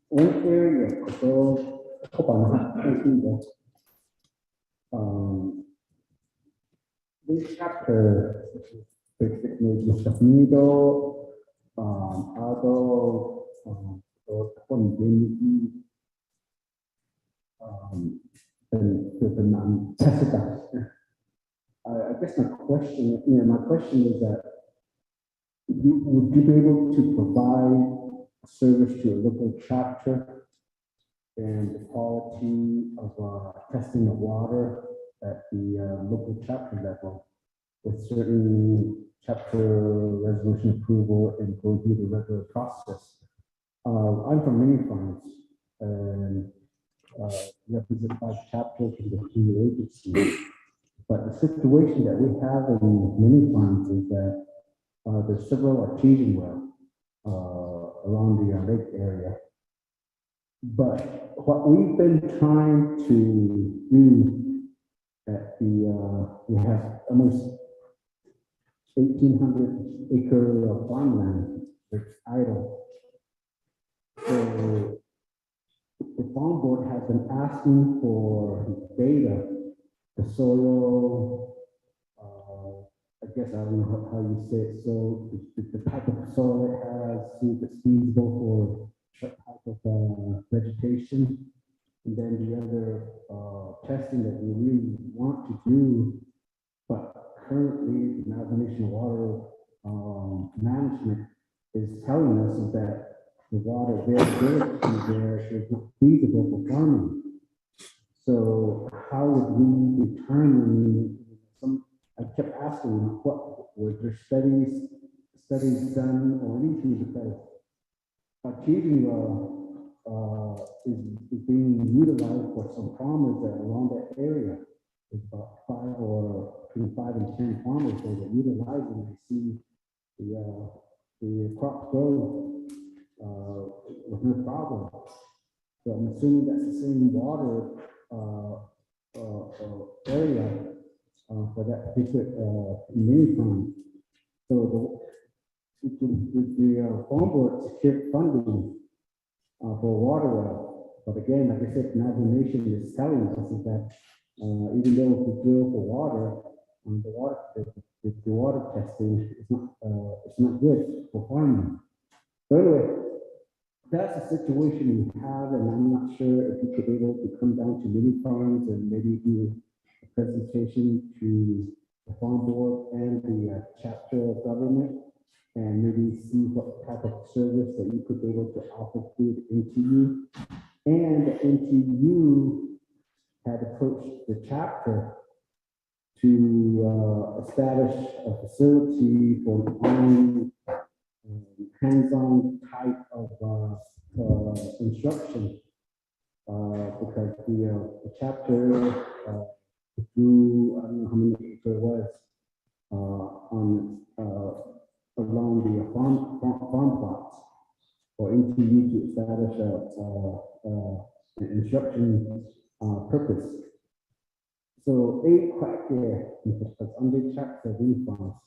one area this chapter basically definido although I guess my question is that would you be able to provide service to a local chapter and the quality of testing the water at the local chapter level with certain chapter resolution approval and go through the regular process? I'm from many farms and represent 5 chapters in the two agencies. But the situation that we have in many farms is that there's several artesian wells around the lake area. But what we've been trying to do at the, we have almost 1,800 acre of farmland that's idle. So the farm board has been asking for data, the soil, I guess I don't know how you say it. So the type of soil it has, see if it's feasible for what type of vegetation. And then the other testing that we really want to do, but currently the Navajo Water Management is telling us that the water availability there is not feasible for farming. So how would we determine I kept asking what were there studies done or anything, because artesian is being utilized for some farmers that are around that area. There's about 5 or between 5 and 10 farmers that are utilizing. I see the crops grow with no problem. So I'm assuming that's the same water area for that particular mini farm. So the farm board secured funding for water well. But again, like I said, Navajo Nation is telling us is that even though if we drill for water, the water testing is not good for farming. So anyway, that's the situation we have, and I'm not sure if you could be able to come down to mini farms and maybe do a presentation to the farm board and the chapter of government, and maybe see what type of service that you could be able to offer through the NTU. And the NTU had approached the chapter to establish a facility for hands-on type of instruction, because the chapter grew, I don't know how many acres it was, along the farm plots for NTU to establish an instruction purpose. So a quite there, because under chapter we farms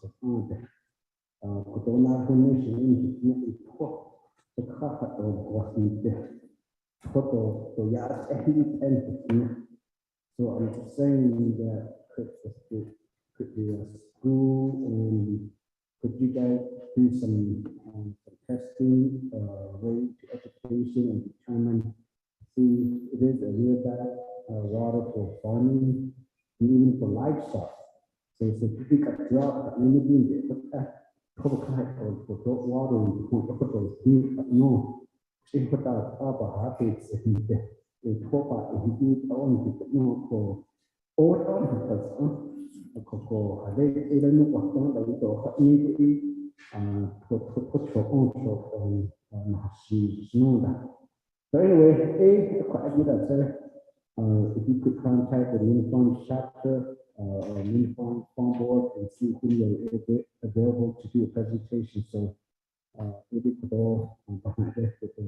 donation in the carpet of wasn't there. So I'm just saying that could be a school, and could you guys do some testing, rate education, and determine, see it is a real bad water for farming and even for livestock. So if you got drop, maybe that public for water and no, if put out habits in talk about if you own no for all because Coco, they don't know what don't they do immediately put your own shop on she know that. So anyway, quite good at if you could contact the uniform chapter or uniform farm board and see who are available to do a presentation. So maybe could all behind this with the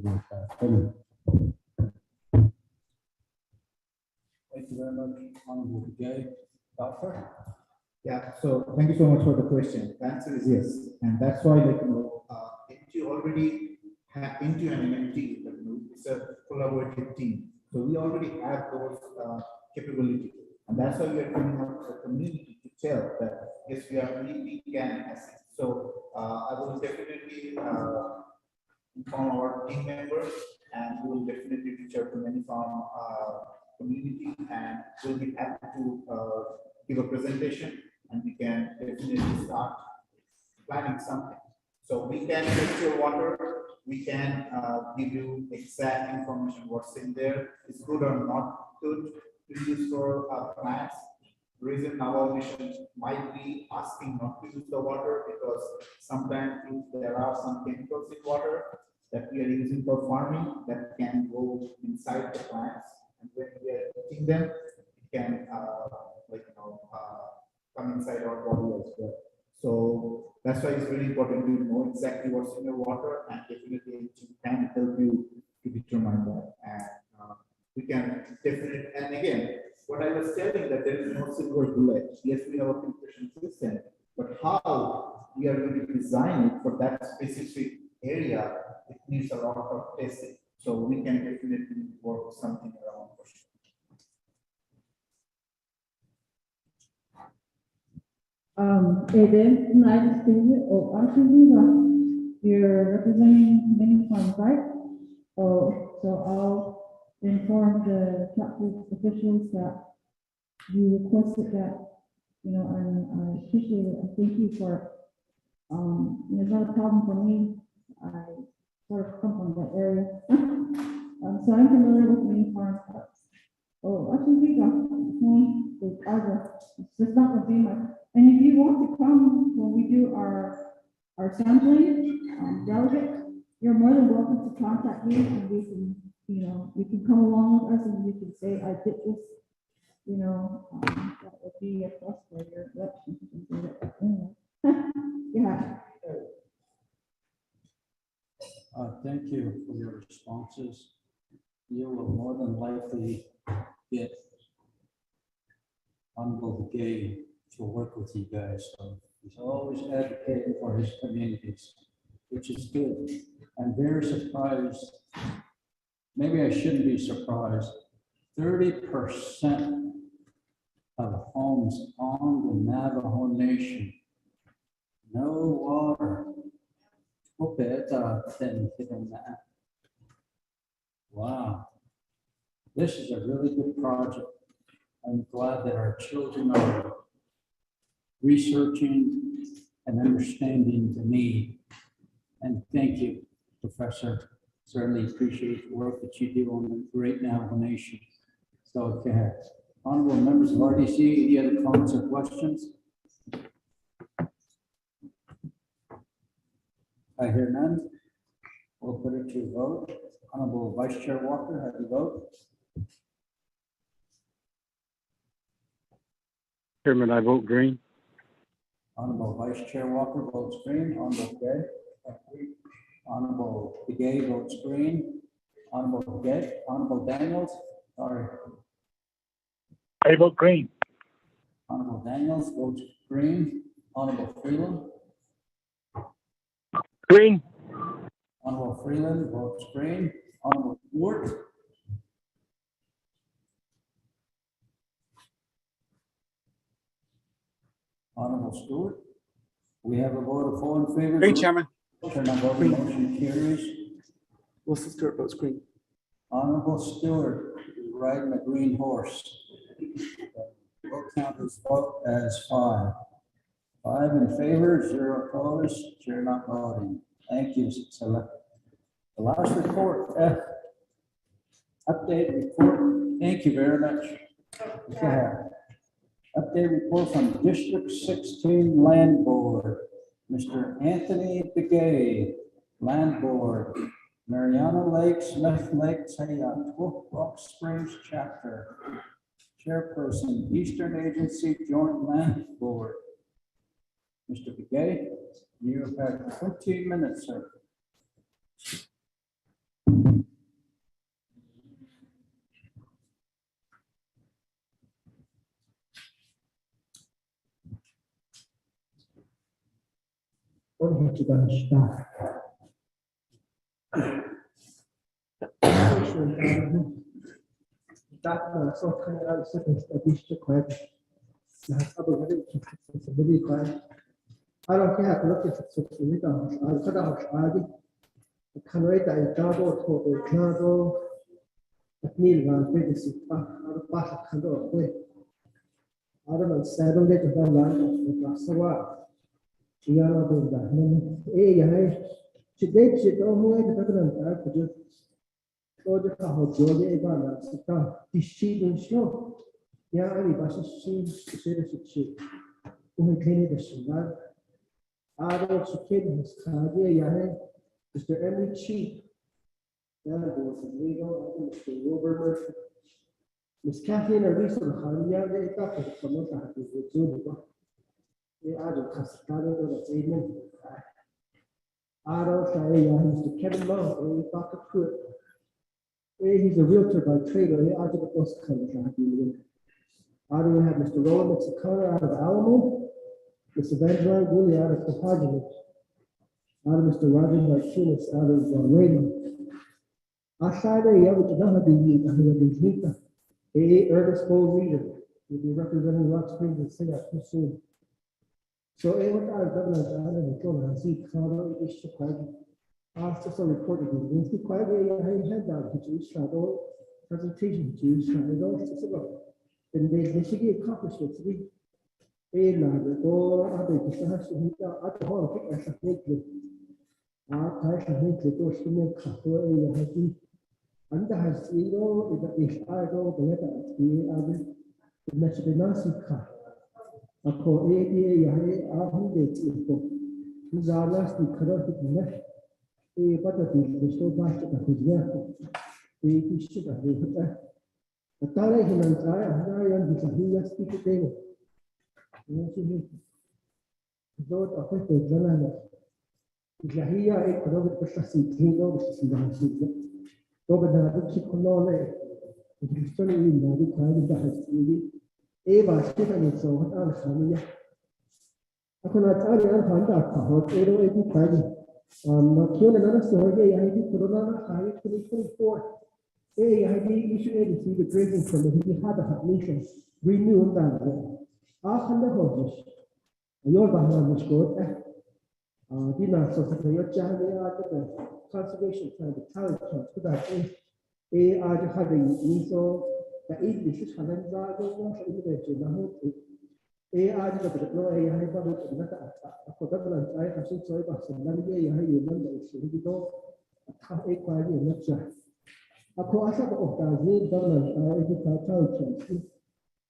Thank you very much, Honorable Gay. Doctor? Yeah, so thank you so much for the question. The answer is yes, and that's why, like, NT already have NT and MNT, like, it's a collaborative team. So we already have those capabilities, and that's why we are coming up with a community to tell that yes, we can assist. So I will definitely inform our team members, and we will definitely reach out to many farm community, and we'll be happy to give a presentation, and we can definitely start planning something. So we can test your water, we can give you exact information what's in there, is good or not good to use for plants. The reason Navajo Nation might be asking not to use the water because sometimes if there are some chemicals in water that we are using for farming that can go inside the plants, and when we are eating them, it can come inside our body as well. So that's why it's really important to know exactly what's in your water, and definitely it can help you to determine that. And we can definitely, and again, what I was telling that there is no silver bullet. Yes, we have a filtration system, but how we are going to design it for that specific area, it needs a lot of testing. So we can definitely work something around for sure. Eden, United States, or Argentina, you're representing many farms, right? Oh, so I'll inform the chapter officials that you requested that, and I appreciate it. I thank you for it. It's not a problem for me. I sort of come from that area. So I'm familiar with many farm cuts. Oh, Argentina, it's just not gonna be my, and if you want to come when we do our sampling, delegate, you're more than welcome to contact me, and we can, you can come along with us, and you can say, I did this, that would be a plus for your election. You can say that. Anyway. Yeah. Thank you for your responses. You will more than likely get Honorable Gay to work with you guys. So he's always advocating for his communities, which is good. I'm very surprised. Maybe I shouldn't be surprised. 30% of homes on the Navajo Nation, no water. Wow. This is a really good project. I'm glad that our children are researching and understanding the need. And thank you, Professor. Certainly appreciate the work that you do on the Great Navajo Nation. So, honorable members of RDC, any other comments or questions? I hear none. We'll put it to a vote. Honorable Vice Chair Walker, how do you vote? Chairman, I vote green. Honorable Vice Chair Walker votes green. Honorable Gay. Honorable Begay votes green. Honorable Gay. Honorable Daniels. Sorry. I vote green. Honorable Daniels votes green. Honorable Freeland. Green. Honorable Freeland votes green. Honorable Stewart. Honorable Stewart. We have a vote of 4 in favor. Green, Chairman. Turn on vote. Motion carries. Wilson Stewart votes green. Honorable Stewart is riding a green horse. Vote count is vote as 5. 5 in favor, 0 opposed, chair not voting. Thank you, Priscilla. The last report, update report. Thank you very much. Update report from District 16 Land Board. Mr. Anthony Begay, Land Board. Mariana Lake, Smith Lake, Rock Springs Chapter. Chairperson, Eastern Agency Joint Land Board. Mr. Begay, you have 20 minutes, sir. I don't care if look at it, so we don't, I cut out, I can write a double for the double. At me, one big is out of back, I don't know, settle it with that line of the Sawa. We are not doing that. Hey, today, she don't know it, but I could just go to how Jolly Ebana, sit down, is she in show? Yeah, I mean, but she, who clean the sugar. I don't secure his career, Mr. Emily Chief. That was legal, Mr. Wilbur. Miss Kathleen, a recent Hanya, they got it from what I did with Junior. They are the Cascado of the evening. I don't say, Mr. Kevin Lowe, we got to put. He's a realtor by trade, or he out of the post contract. I don't have Mr. Roland Mexicano out of Alamo, Mr. Benjamin Willie out of Cohogany, out of Mr. Roger Martinez out of Raymond. Outside of the other, the Ernest Bowl Reader will be representing Rock Springs and Singapore soon. So, what I have done is I don't know, I see Colorado issue quite. After some reported, we see quite a handout to use shadow presentation to use shadow. And they should get accomplishments. We go other discussion, other whole pick as a make I make the door to make a and has zero is idle, the letter the other, the national car. A co ADA, who's our last corrected left. A butterfield, the show basket of his work. The ship of the Tale Hinantara, and the Sahila speak again. Those of the Zelanda. Lahia, a corrupt processing table, which is in the Over the Chicolone, it is turning in the kind of the Eva Stephanie, so what else? I cannot tell you, I'll find out how to find. Kill another story, I did Corona, I 2024. I issue agency the grading from the Hada nation, renew that. After the hosts, your Bahama scored. Dinner, so your conservation plan, the talent plan, so that a are the having so the English is having that a are the deploy a for government. I have seen so about some money. I remember it's really go a quality of lecture. Of course, of the government, I talent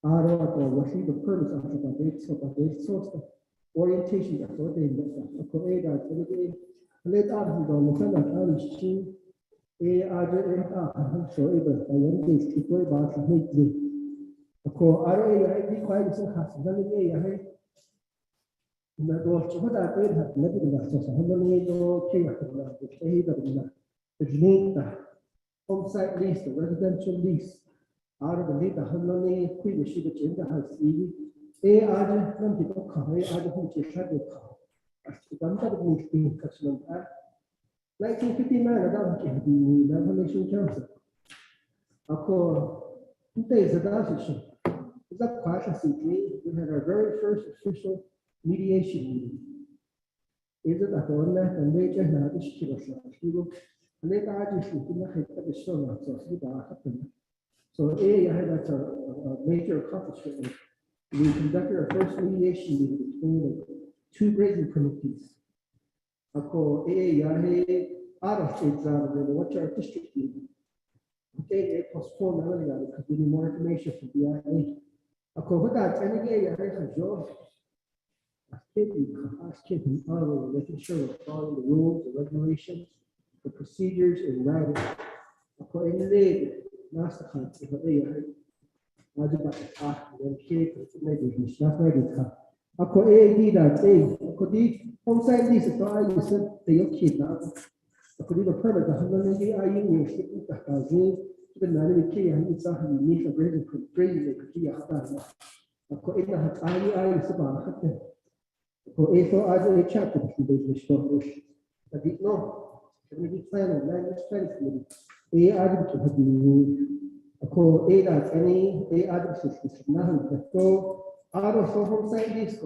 are what the purpose of the source of orientation of what they accommodate let out the Lieutenant so able I want this to go about the hate. Of course, I require some has another that was what I did have never been so no king the name on-site lease, the residential lease. Out of the lead, the Honolulu previous sheet in the house. A other from the book, I other who just had the car. As the Ganta means being customer. 1959, I don't get the Revelation Council. Of course, 2 days ago, is that quite a secret? We had our very first official mediation meeting. Is it a whole lot and they just had this to us? And they got this in the head of the show, so I had a major accomplishment. We conducted our first mediation meeting between the 2 grading committees. I call out of states out of the what's our district meeting. Okay, they postponed earlier because we need more information from the IA. I call what that any day I have Joe. Ask him, making sure we're following the rules, the regulations, the procedures in writing. I call any day. Master country, but they are. I did not and keep it maybe he's not ready to. I could that I could eat on-site lease if I said they keep now. I could even permit the 180 years to the housing, even now, key and it's a unique grading could bring the key. I could in the I about For a chapter, but no, community planning, land use planning committee. A item to have call A that any A item system now so out of home site lease.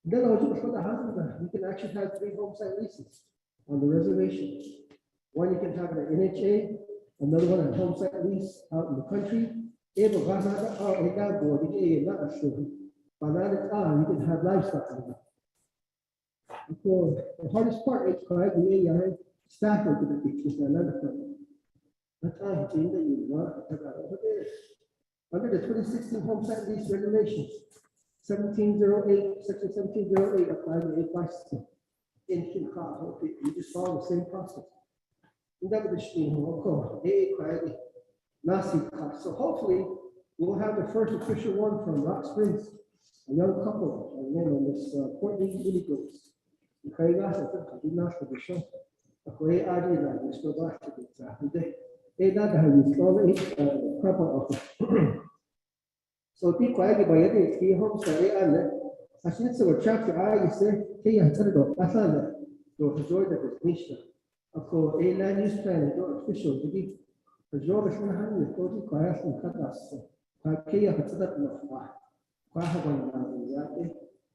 Then I was for the house, you can actually have 3 home site leases on the reservation. One you can have an NHA, another one at home site lease out in the country. Able to have out a guy board, not a sure. But that is you can have livestock in that. So the hardest part is correct, the staff are going to be just another thing. That's how you change that you want under the 2016 home site lease regulations, 1708, section 1708 applies to 8 system. In Chicago, you just follow the same process. So hopefully we'll have the first official one from Rock Springs, a young couple, and then on this Courtney Willie Goats. Okay, guys, I think I did not for the show. Okay, I did not. We still got to get that. They not have you slowly proper office. So be quiet by any 3 homes that they are. I think so. Chapter I you say, hey, I tell you, that's all that. So enjoy the mission. Of course, a land use plan is official to be. The job is 100 class and cut us. I can't have that enough. I have one now.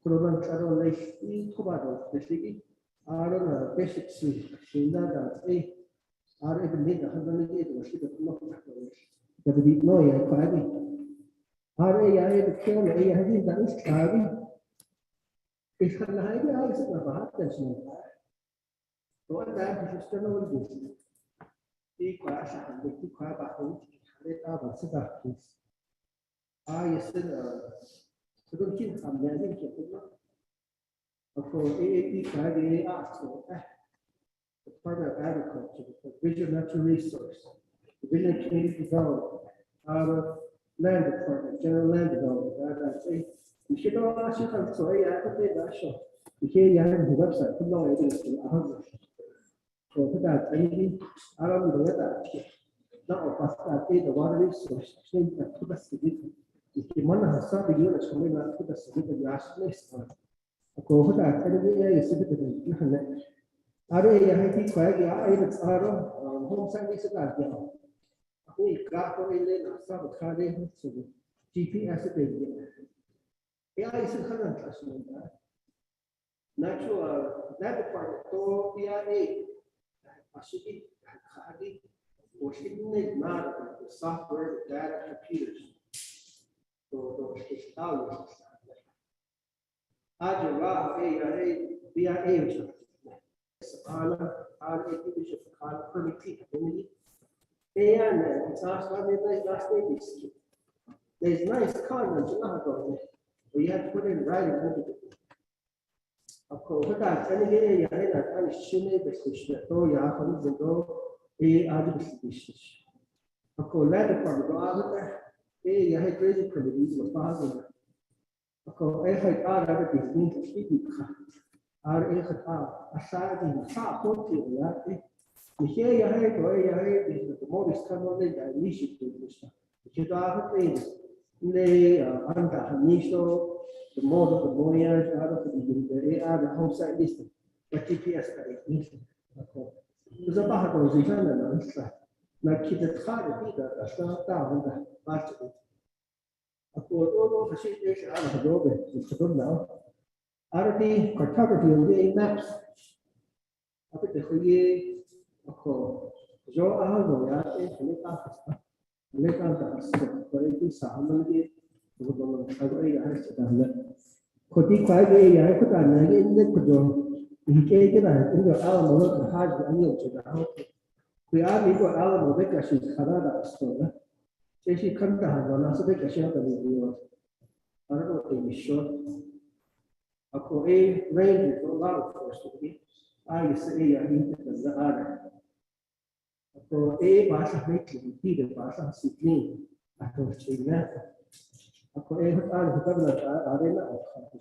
Program travel life in Tobago, the city. I don't know, basic suit. She that I even need 108 or she doesn't know. But we know you're quite. I the kill a having that is cloudy. It's kind of idea. I said, about that's no. What that is still no good. The class and the 2 car back home. I said, so don't keep amending it. Of course, AAP Friday also, Department of Agriculture, the Regional Natural Resource, Division of Community Development, Land Department, General Land Development, that's a, you should all ask you, I'm sorry, I have to pay that show. You can't have the website, put no idea, so put that, maybe, I don't know what that. Now, I pay the water resource, change that to the city. If you want to have some units coming out to the city, you ask next time. Ako ko ta kada niya isip ko din na aro ya hiti kwa ya ay aro home science sa ka ya ako ikra ko ile na sa ka de so GPS pe ya isip ka na tasman da natural that department to ya asiki khadi or she need not the software the data computers so those technologies Ajara, BIA, permit and it's not last day. There's nice comments not going there. You have to put in writing. Of course, without any area, I shouldn't be the Toya, who go a other species. Of course, land department go out there. You had crazy committees with father. Ako ay ada di sini itu ada asal di sapot itu ya ini ya di modis kamu ni dah misi tu mesti kita apa ini anda miso the model ada di ada home site list GPS ada ini ako itu apa tu sih kan nak kita cari kita asal tahu dah macam Ako todo facilitation out of the road is good now. RD cartography of the maps. Apa tu kaya ako jo ahal ya mereka tak seperti itu sama lagi betul kalau ia harus ada. Kodi kaya ya aku tak nak ini kerja ini kita ini awal mula terhad ini juga. Kaya ini awal mula kasih kerana sekolah. Jadi kan dah mana sebab kasih apa ni dia, orang tu ini short. Aku range itu lalu terus tu, saya ini terus ada. Aku bahasa baik tidak bahasa sini atau Cina. Aku ada ada nak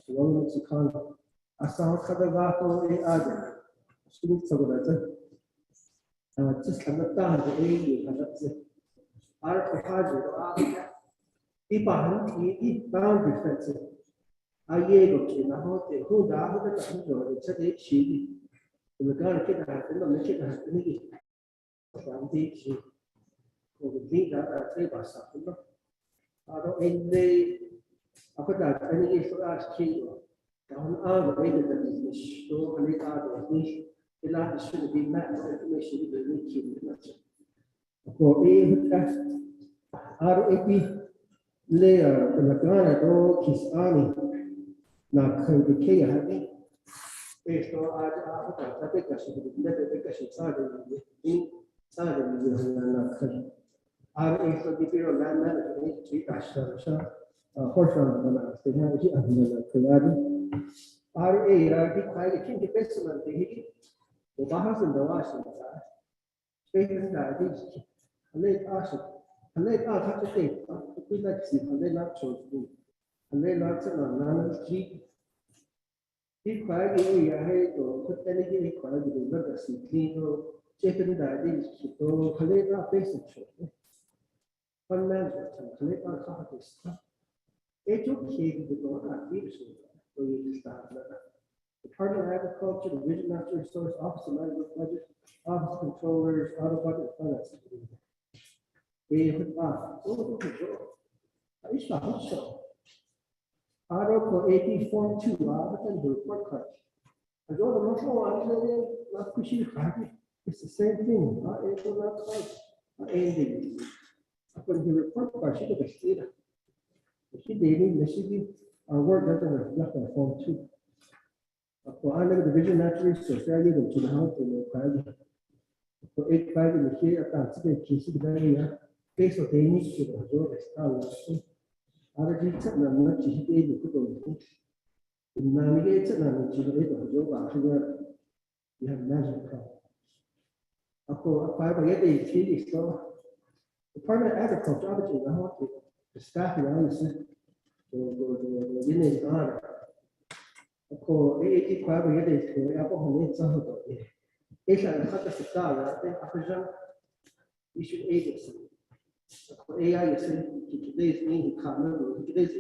orang Mexican asal kata bahawa ada. Sulit sebenarnya. Just kena tahan kena Art of Hajj, Iban, bound defensive. Aye, okay, now the who down the time to set it cheap. The guy get that, and the kid has to make it. From the thing that I say about something. I don't in the after that, any is for us key. Down our way that is so many other things. The last should be met, information will make you. For a RAP layer, the Magana do his army. Now, can the K having based on I think I should be better because it's started in RA for the Bureau Land Management, three horse on the state RA, I think the best one the Bahas and the Washington. Spain diabetes, and they ask, and they are such a thing, we like to see, and they not chose food, and they not sit on none cheap. He cried, I hate or put any cried with the mother, see, clean, chicken diabetes, so Kaleda basic children. One man, Kaleda Kahatis. It took care to go on leadership, so you start. Department of Agriculture, Division Natural Resource Office of Management Budget, Office Controllers, Auto Budget Finance. We put I used to also. Article 80 Form 2, the report card. I go to Moscow, not pushing it's the same thing. It will not cause anything. According to the report card, she got a state. She did, our work doesn't reflect on Form 2. For under the Division Natural Resource, I give them to the house in the private. For 8 in the here, I can't see the case of the area. Based on the initiative of the style. Other things that I'm not able to do. In navigate and you have magic problem. Of course, 5 is so. The part of agriculture, obviously, the staff around the unit honor. Of course, 85 years to Apple some of it. It's a cut of star, I think, issue agency. AI is today's mean, he can't remember today's.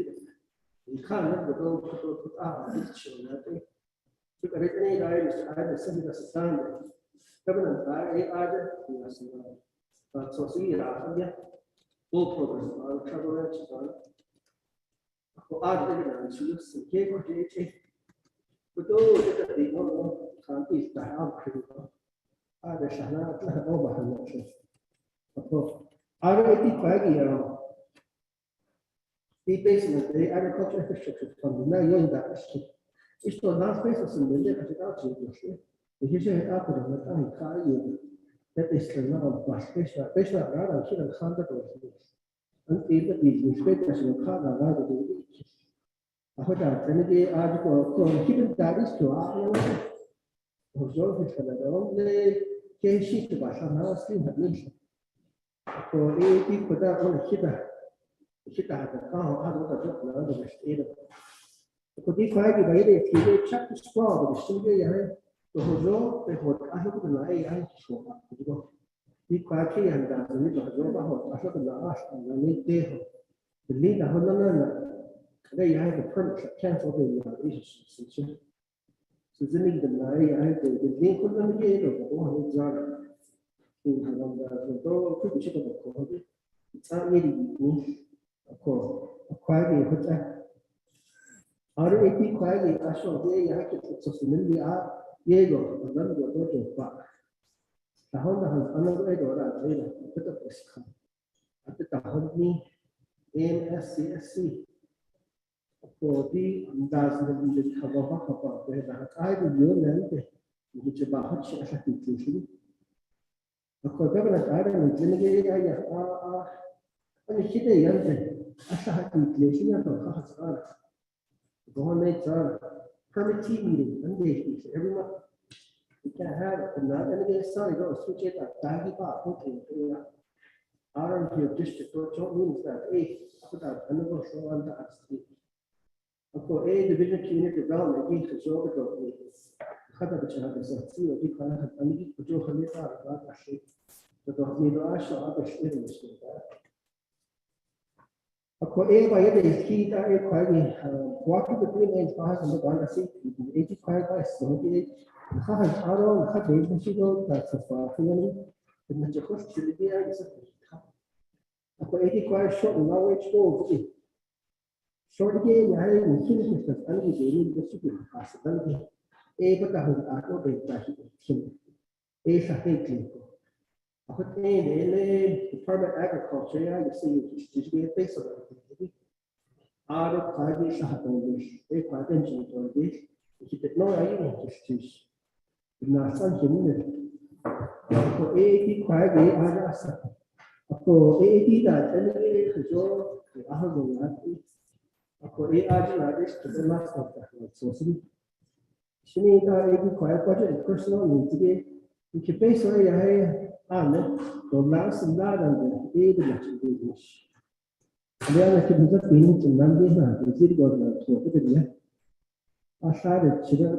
You can't remember those put out this children, I think. Took a written AI, I was sending us a standard. Government, I but so see, all programs are travel ranches on. For other evidence, you see, but those that they know can't be the how critical. Other Shana over her notion. The basement, the agricultural infrastructure fund, now you're in that. It's not last basis in the next out to you. The history after the time car you that is the now plus special rather than kill conduct of this. And if the inspectors will car rather than the I heard that the article called hidden diaries to our observe for the only case sheet by some house in the nation. For 80 put that on the shipper. The car out of the job now the state. Could be quite a way to check the squad of the studio. The whole they would I hope the AI show up to go. Be quite clear and that the little job I hope the last and the late day. The leader who they have the permit to cancel the issue. So then the AI the link with them again or the one who's on the door could be checked out. It's not really of course, quite a hotel. RAP quietly, I saw the I could sustainably Diego, another daughter back. The Honda has another Edo later, a bit of this come. At the Honda AMSCSC for the doesn't be the cover where I will you which about which I have to the government island is limited. And he did I have to place in the government permittee meeting and they every month. We can have it, and not and again, sorry, go switch it like that. Our here district don't means that another so on the street. Of course, division community development being controlled the cut of the child is a few of the kind of and to do a shape. The need to actually other students. Ako vai de kita kwai ni what between and pass and the one see 85 by 70 ha aro ha de shi do ta fa ni na je ko shi de ya isa ako 85 short na we go short ge ya ni shi ni ta an ge ni de shi ka sa dan ge ba ta hu a ko de ta shi sa he I put in the Department of Agriculture, you see, you be a face of it. Out of 5 years, I have done this. They quite attention to this. If you did not, I didn't just not something. For 85 years, I just for 80 that anyway, to show the other for 8 hours, to the last of that. So, she need 85 budget personal need to be. You can base on your còn lão sinh ra rằng cái là chuyện gì đây là cái việc tính trong năm cái là cái gì gọi là thuộc cái gì nhé sai được chỉ là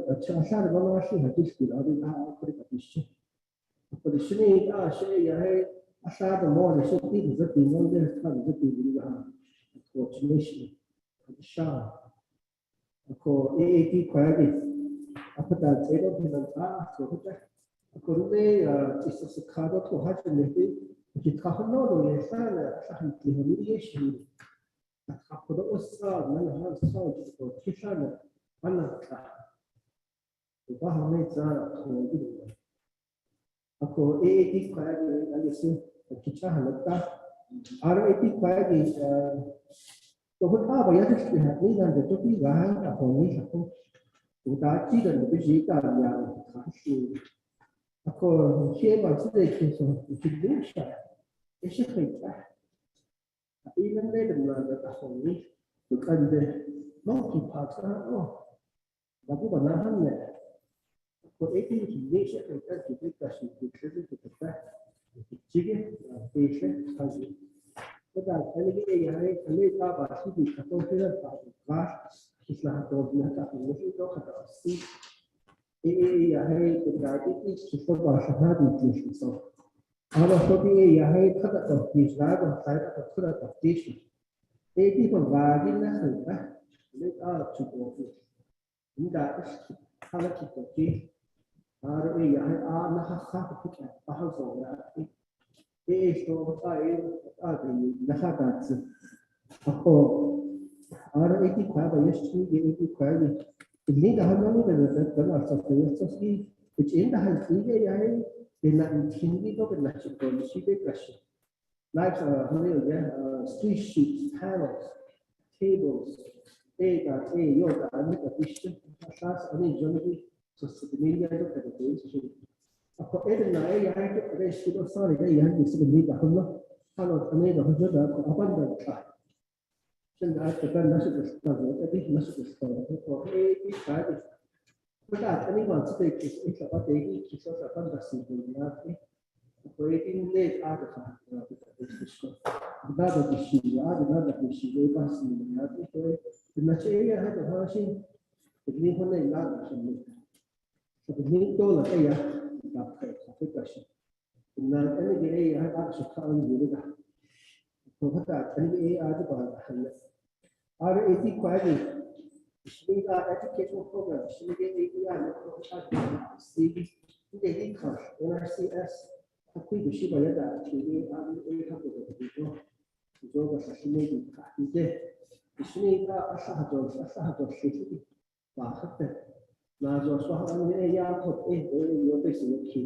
sai được bao nhiêu là cái gì đó thì là cái gì cái gì này sai được mọi người sẽ biết rất nhiều vấn đề khác rất nhiều là của chúng mình sai có AAT khỏe đi ta thấy đó thì là thuộc cái 그런데 있어서 카드 또 하시는데 이렇게 카드로 예산을 사실 기능이 있으시 앞으로 어서는 하나 서도 기사는 만났다. 그거 하면 자 그거 아고 AAT 과학이 알겠어. 기차 하나다. RAT 과학이 또 그거 봐야 될 수 있는 이런 또 비가 하고 있고 또 다 지는 그 지가야 같이 ako khi mà sẽ để khi số chính đúng sai cái sự thay đổi ý vấn đề là ta không biết được anh về nó chỉ phát ra nó và cũng bằng năng này có ý kiến chỉ biết sẽ thay đổi chỉ biết là sự việc sẽ được thực hiện chỉ cái thì sẽ thay đổi cái đó cái này ta bảo sự việc các tôi sẽ là và khi là tôi đã các tôi sẽ có khả năng hay cái cái chỉ có vào sản xuất thì chỉ số. Alo số thì hay khắc phục thì là còn phải khắc phục thì thì còn là cái là sự đó. Lấy ở chủ yếu thì chúng ta khắc phục thì rồi hay nó khắc phục cái bao giờ là cái số tại thì nó khắc phục. Rồi cái khoa bây giờ cái khoa ini dah mana ni dalam sosialisasi ini dah tiga yang dengan tinggi tu dengan kondisi depresi. Like street sheets, panels, tables, yoga, ini efisien. Asas ini jadi sosialisasi itu ada tu. Apa itu naik yang itu ada sudah sorry yang itu sebenarnya kalau ini dah sudah apa dah现在这个那是个那个那是个我cái cái anh ấy bảo cái cái sao cái cái sao sao phân biệt sự việc là cái cái lên à cái cái đó là cái gì đó là cái gì đấy bác sĩ là cái nó chơi hay là hoa sinh cái này hôm nay là cái gì cái này tôi là cái gì gặp cái gì là cái này hay bác sĩ khám gì đấy không phải cái này ai cũng bảo là RAT quality इसमें का educational program इसमें के API में professional CV integrity course NRCS कोई विषय बयादा चीजें आदि एक हफ्ते तक जो बस इसमें भी काफी इसमें का असाहजों शिक्षित बाहर ना जो स्वास्थ्य में या खुद यो पैसे की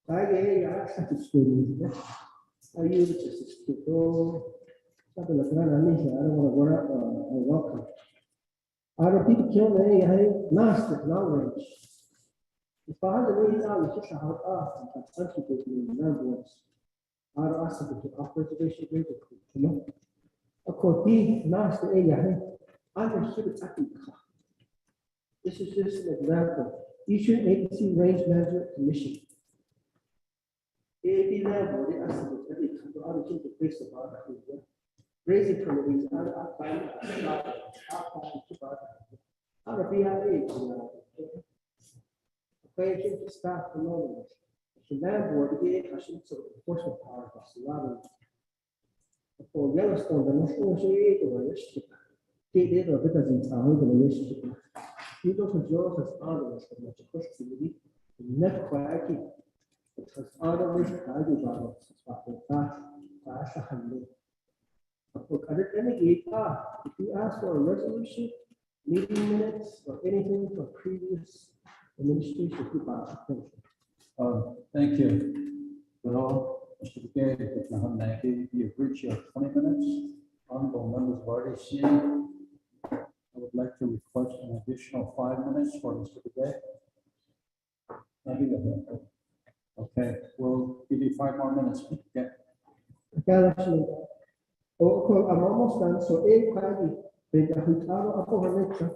ताकि यार satisfied है आयु से तो सब लगना नहीं है और welcome और भी क्यों नहीं है master knowledge इस बात में ये आलू से सहारा संस्कृत के language और आसाम के observation rate को नो अकोटी master ये है understood technique. This is just an example. Eastern Agency Range Management Commission. AAP level, the estimate that it comes out of the place of our raising committees are outlined out of BIA. Acquainting to staff knowledge. The land board, the enforcement power of the For Yellowstone, the national shade or yesterday. Did a bit as in town than yesterday. You don't control his honors as much as possibility. Never quite. It has honors, value balance, but in fact, that's a hundred. Look, at any gate, if you ask for a resolution, meeting minutes, or anything from previous administration, keep our attention. Thank you. Well, Mr. McKay, you've reached your 20 minutes. Honorable members have already seen. I would like to request an additional 5 minutes for Mr. McKay. Okay, we'll give you 5 more minutes. Okay. Actually, I'm almost done. So, they got upper Hanixa.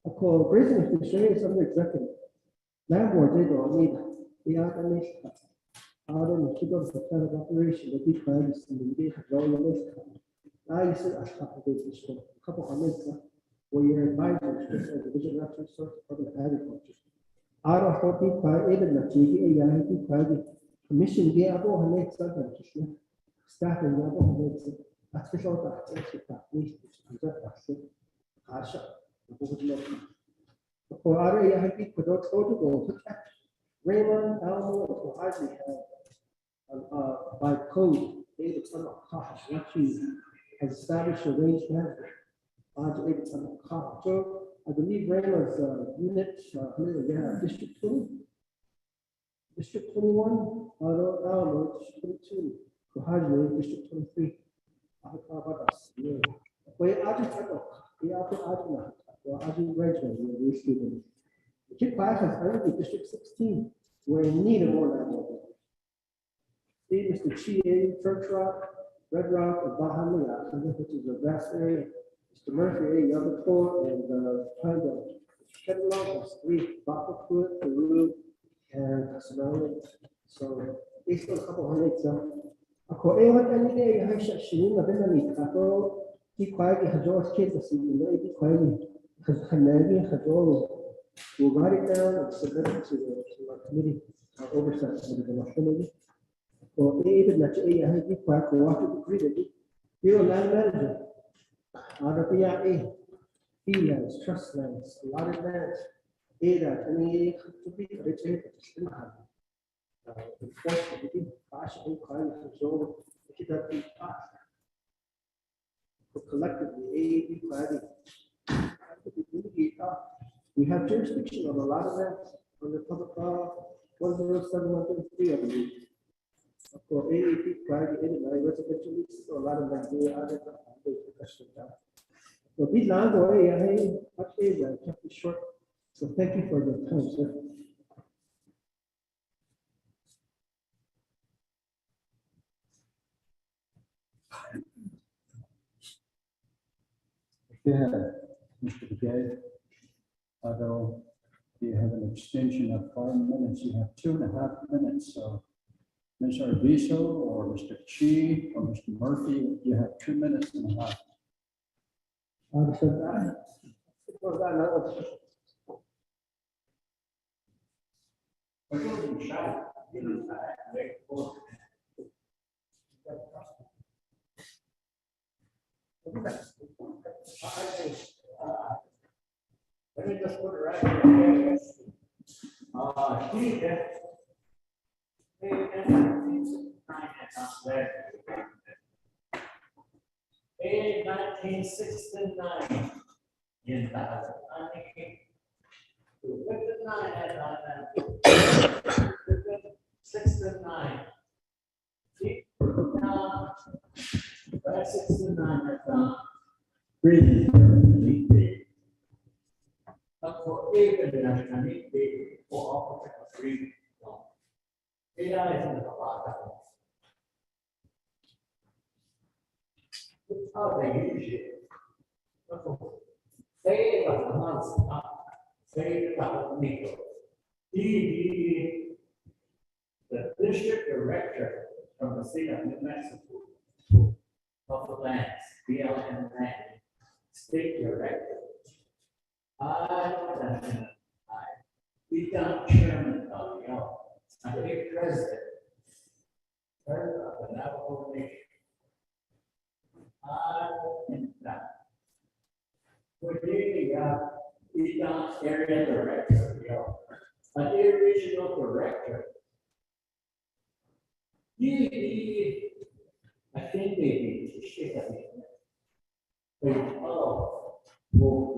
I call business to share some executive. Landlord, they don't need the organization. Out of the kid of the kind of operation that we find is in the day of all your list. I said, I have to do this for a couple of minutes. Where your advisors, just as a vision natural source of agriculture. Out of 45, even the TV, a commission, the apple, Hanixa, and staff and the apple, Hanixa. Official that least for our AIP for those protocol to catch Raymond Elmo will hardly have by code David son of Kosh actually has established a range management on David son of Kosh. So I believe Raymond's unit District 2, District 21, Elmo, District 22, Kohajli, District 23. We are just graduating. The kid class has only District 16. We're in need of more level. See, Mr. Chi, Church Rock, Red Rock, and Bahamia, which is a vast area. Mr. Murphy, Yavator, and kind of Kedalong, has 3, Bakaput, Peru, and Sonoma. So, these are a couple hundred. Ako any day I shall shoot a benefit. Ako keep quiet, Hajos kids, the lady quietly, because Canadian Hajos will write it down and submit it to the committee oversight of the committee. For even that I have to quiet, walk to the committee. You're a land manager. Out of the feelings, trust lands, a lot of lands. Ada, any to be retained. Unfortunately, partially kind of control the kid collectively, we have jurisdiction on a lot of that on the public law 107.3, I believe. For AAP private and residential leases, a lot of that we are so these lands are actually kept it short. So thank you for your time, sir. Yeah, Mr. McKay. Although you have an extension of 5 minutes, you have 2.5 minutes. So Ms. Arvizo or Mr. Chi or Mr. Murphy, you have 2.5 minutes. Let me just put it right here. In 1969, in the 69. That's 69. Breathing. But for even I need to for all of the free. AI is in the bottom. How they use it. Say about the months up, say about Nico. The district director from the state of New Mexico of the lands, BLM land, state director. I become chairman of I think president of the Navajo Nation. We're doing the area director, an regional director. I think they shit at me. Oh,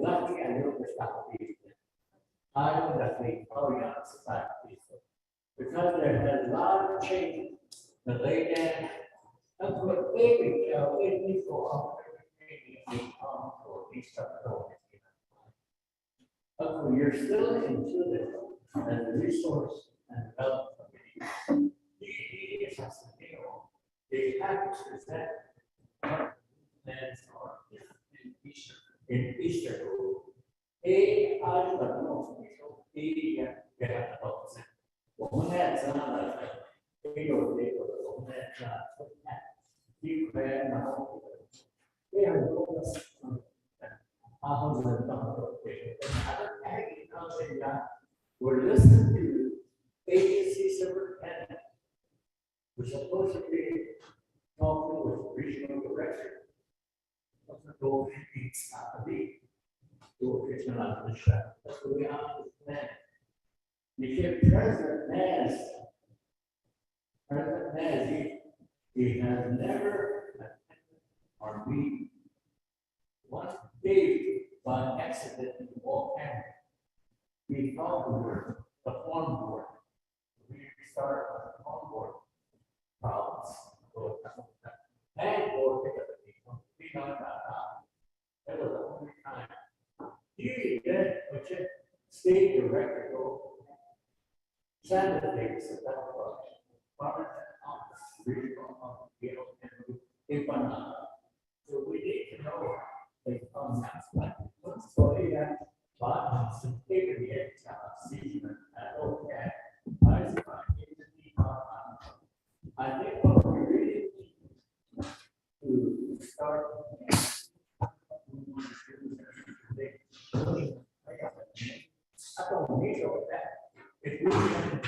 lucky I know the stuff. I don't think, oh yeah, it's like this. Because there's a lot of change. The lady, that's what baby, it needs to go for these stuff. But you're still into this as a resource and development committee. They have to present plans are in Easter. I don't know. On that side, they go, on that side. You can now. They are we're listening to agency superintendent. We're supposed to be talking with regional director. Go it's not the do it's not the shop. That's what we understand. The ship President has he has never or we one day by accident in the wall camera. We thought we were the form board. We started on the form board problems. And or we got that out. That was the only time. You get which state director go. Saturday, so that was part of the regional so we need to know the so yeah, but some paper yet season and okay. I think what we really need to start. I don't need all that. If we can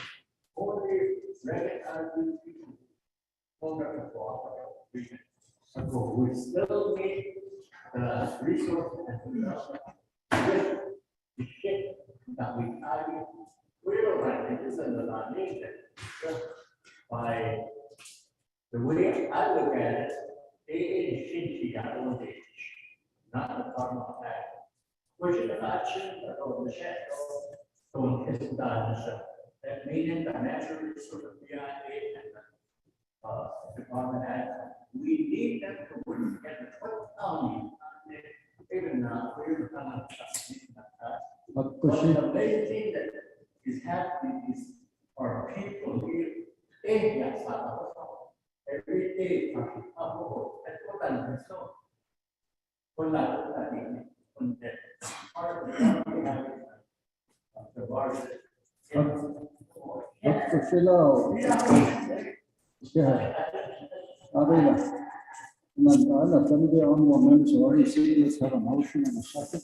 only recognize these people, we still need resources and development. The shit that we value, we're right, this is a nation. By the way I look at it, it is not the problem of that. Which is the action of the shadow. So it's that meaning the natural resource of BIA and the department has, we need them to work together. Even now, we're kind of but the main thing that is happening is our people here, every day, that's what I'm saying. When the part of the bars. Dr. Philo. Yeah. Arena. And then some of the honorable members have already seen, let's have a motion in a second.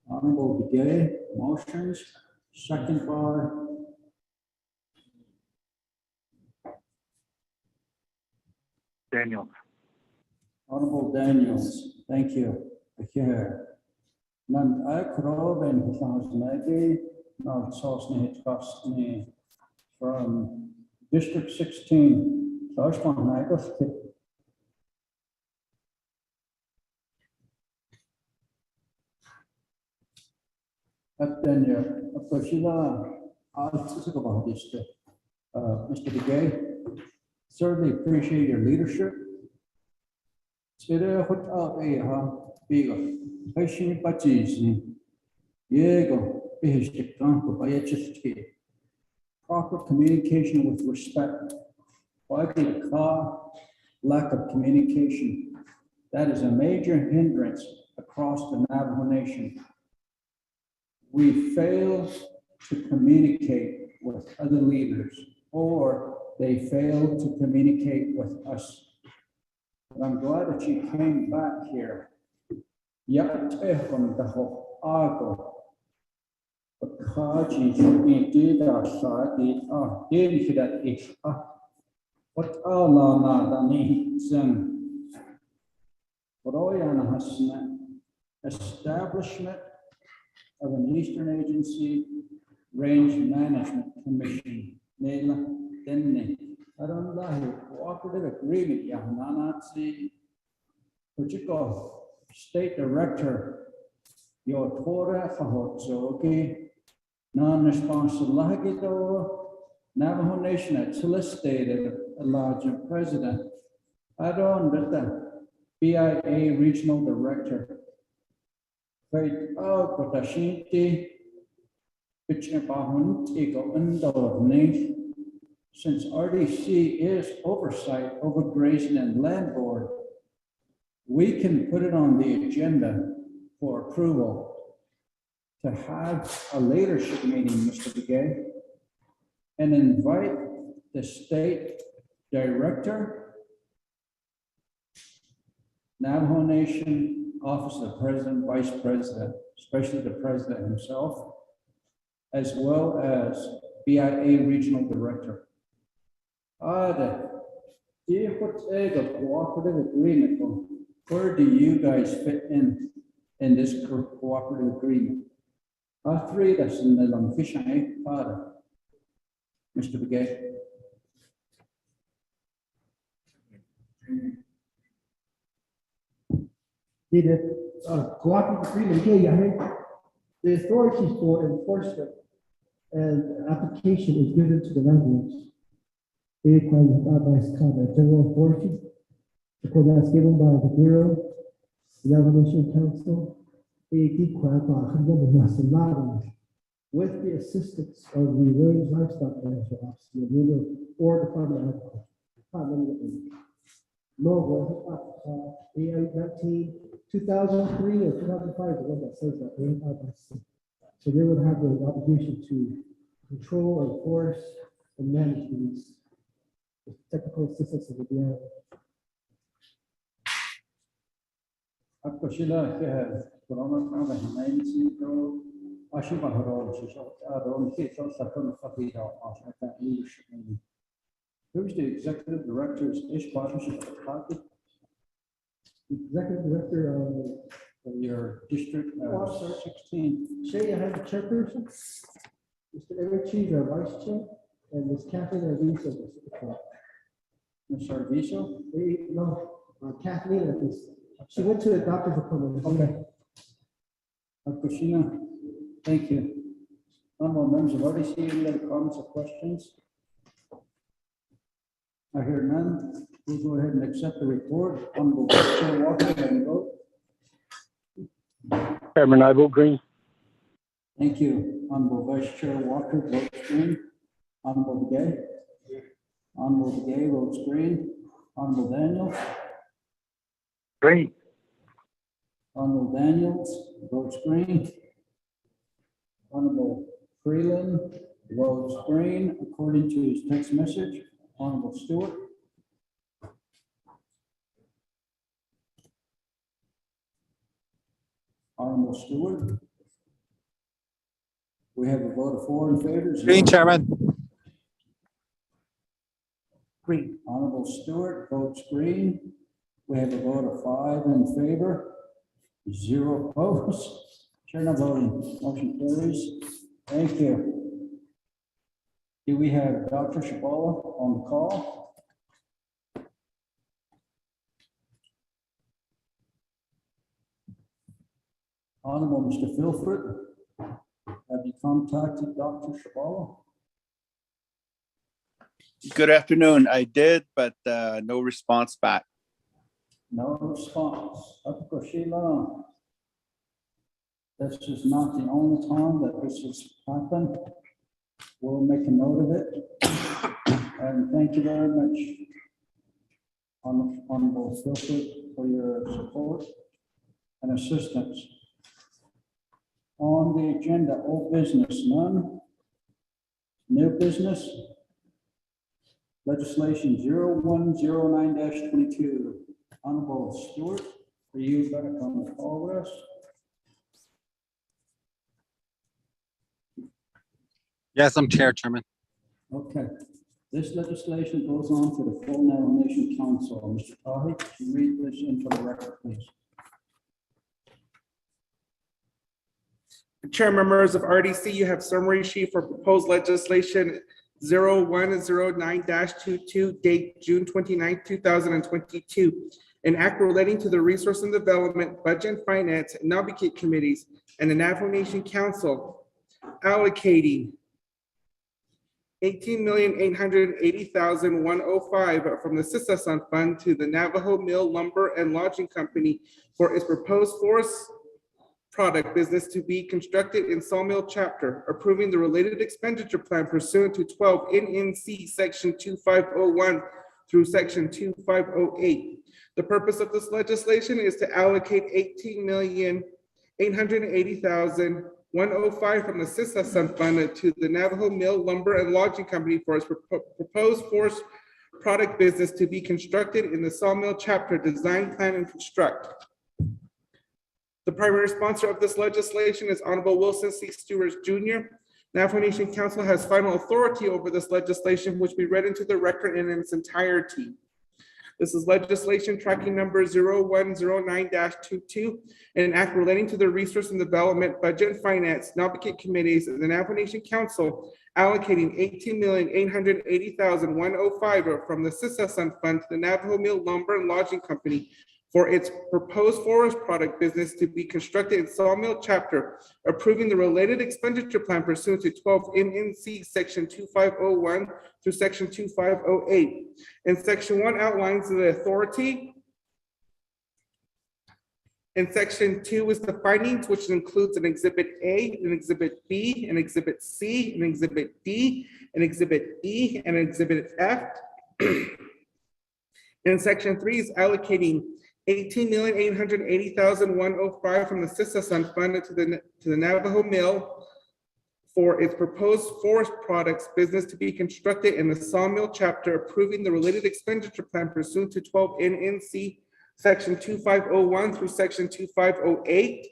Honorable Begay, motions, second by Daniel. Honorable Daniels, thank you. Here. Nan Akroven Nagi, now Sosni Trustni from District 16. Joshua Nagus. Then, of course, I'll talk about this. Mr. Begay, certainly appreciate your leadership. Today, what are we bigger? Patient budgets, Diego, proper communication with respect. Lack of communication. That is a major hindrance across the Navajo Nation. We fail to communicate with other leaders, or they fail to communicate with us. But I'm glad that you came back here. Kaji did our side, did that if what Allah na dani zen. Royana Hasna establishment of an Eastern Agency Range Management Commission. Nela Denne. Arondahi cooperative agreement Yahananatsi. Uchiko State Director Yotora Fahotsoki. Non-responsible Navajo Nation at solicited a large president. Adon Rita, BIA Regional Director. Wait, Kotashinti, Pichapahun, Tigo, Ndo, since RDC is oversight over grazing and land board, we can put it on the agenda for approval to have a leadership meeting, Mr. Begay, and invite the state director, Navajo Nation, Office of President, Vice President, especially the president himself, as well as BIA Regional Director. The cooperative agreement, where do you guys fit in this cooperative agreement? Three, that's in the Lumfishing Father. Mr. Begay. The cooperative agreement, the authority for enforcement and application is given to the landlords. They by general authority, because that's given by the Bureau, the Navajo Nation Council, with the assistance of the Range Livestock Management Office, or Department of Agriculture. No, AI 2003 or 2005 is the one that says that. So they would have the obligation to control, enforce, and manage these technical assistance of the BIA. Akkoshila corona of Hamainsi, Ashibaharo, Adon Kito, Sakon Fakita, Ashaka English. Who's the executive director's ish partnership party? Executive Director of your district 16. Shay, I have the chairperson, Mr. Eric Cheese, our vice chair, and Ms. Kathleen Arvizo, the secretary. Ms. Arvizo? No, Kathleen Arvizo. She went to the doctor's appointment. Okay. Akushina, thank you. Honorable members of RDC, any other comments or questions? I hear none. We'll go ahead and accept the report. Honorable Vice Chair Walker, have you vote? Chairman, I vote green. Thank you. Honorable Vice Chair Walker votes green. Honorable Begay. Honorable Begay votes green. Honorable Daniels. Green. Honorable Daniels votes green. Honorable Freeland votes green according to his text message. Honorable Stewart. Honorable Stewart. We have a vote of 4 in favor. Green, Chairman. Green. Honorable Stewart votes green. We have a vote of 5 in favor, 0 opposed. Chair not voting. Motion carries. Thank you. Do we have Dr. Shabala on the call? Honorable Mr. Filford, have you contacted Dr. Shabala? Good afternoon. I did, but no response back. No response. Dr. Sheila, this is not the only time that this has happened. We'll make a note of it. And thank you very much, Honorable Filford, for your support and assistance. On the agenda, old business, none. New business. Legislation 0109-22. Honorable Stewart, are you back on the call with us? Yes, I'm Chairman. Okay. This legislation goes on to the full Navajo Nation Council. Mr. Tahi, could you read this into the record, please? Chair, members of RDC, you have summary sheet for proposed legislation 0109-22, date June 29, 2022. An act relating to the Resource and Development, Budget and Finance, and Advocate Committees, and the Navajo Nation Council allocating $18,880,105 from the Sisasan Fund to the Navajo Mill Lumber and Lodging Company for its proposed forest product business to be constructed in Sawmill Chapter, approving the related expenditure plan pursuant to 12 NNC Section 2501 through Section 2508. The purpose of this legislation is to allocate $18,880,105 from the Sisasan Fund to the Navajo Mill Lumber and Lodging Company for its proposed forest product business to be constructed in the Sawmill Chapter, design, plan, and construct. The primary sponsor of this legislation is Honorable Wilson C. Stewart Jr. Navajo Nation Council has final authority over this legislation, which we read into the record in its entirety. This is legislation tracking number 0109-22, an act relating to the Resource and Development, Budget and Finance, and Advocate Committees of the Navajo Nation Council allocating $18,880,105 from the Sisasan Fund to the Navajo Mill Lumber and Lodging Company for its proposed forest product business to be constructed in Sawmill Chapter, approving the related expenditure plan pursuant to 12 NNC Section 2501 through Section 2508. And Section 1 outlines the authority. And Section 2 is the findings, which includes an Exhibit A, an Exhibit B, an Exhibit C, an Exhibit D, an Exhibit E, and an Exhibit F. And Section 3 is allocating $18,880,105 from the Sisasan Fund to the Navajo Mill for its proposed forest products business to be constructed in the Sawmill Chapter, approving the related expenditure plan pursuant to 12 NNC Section 2501 through Section 2508,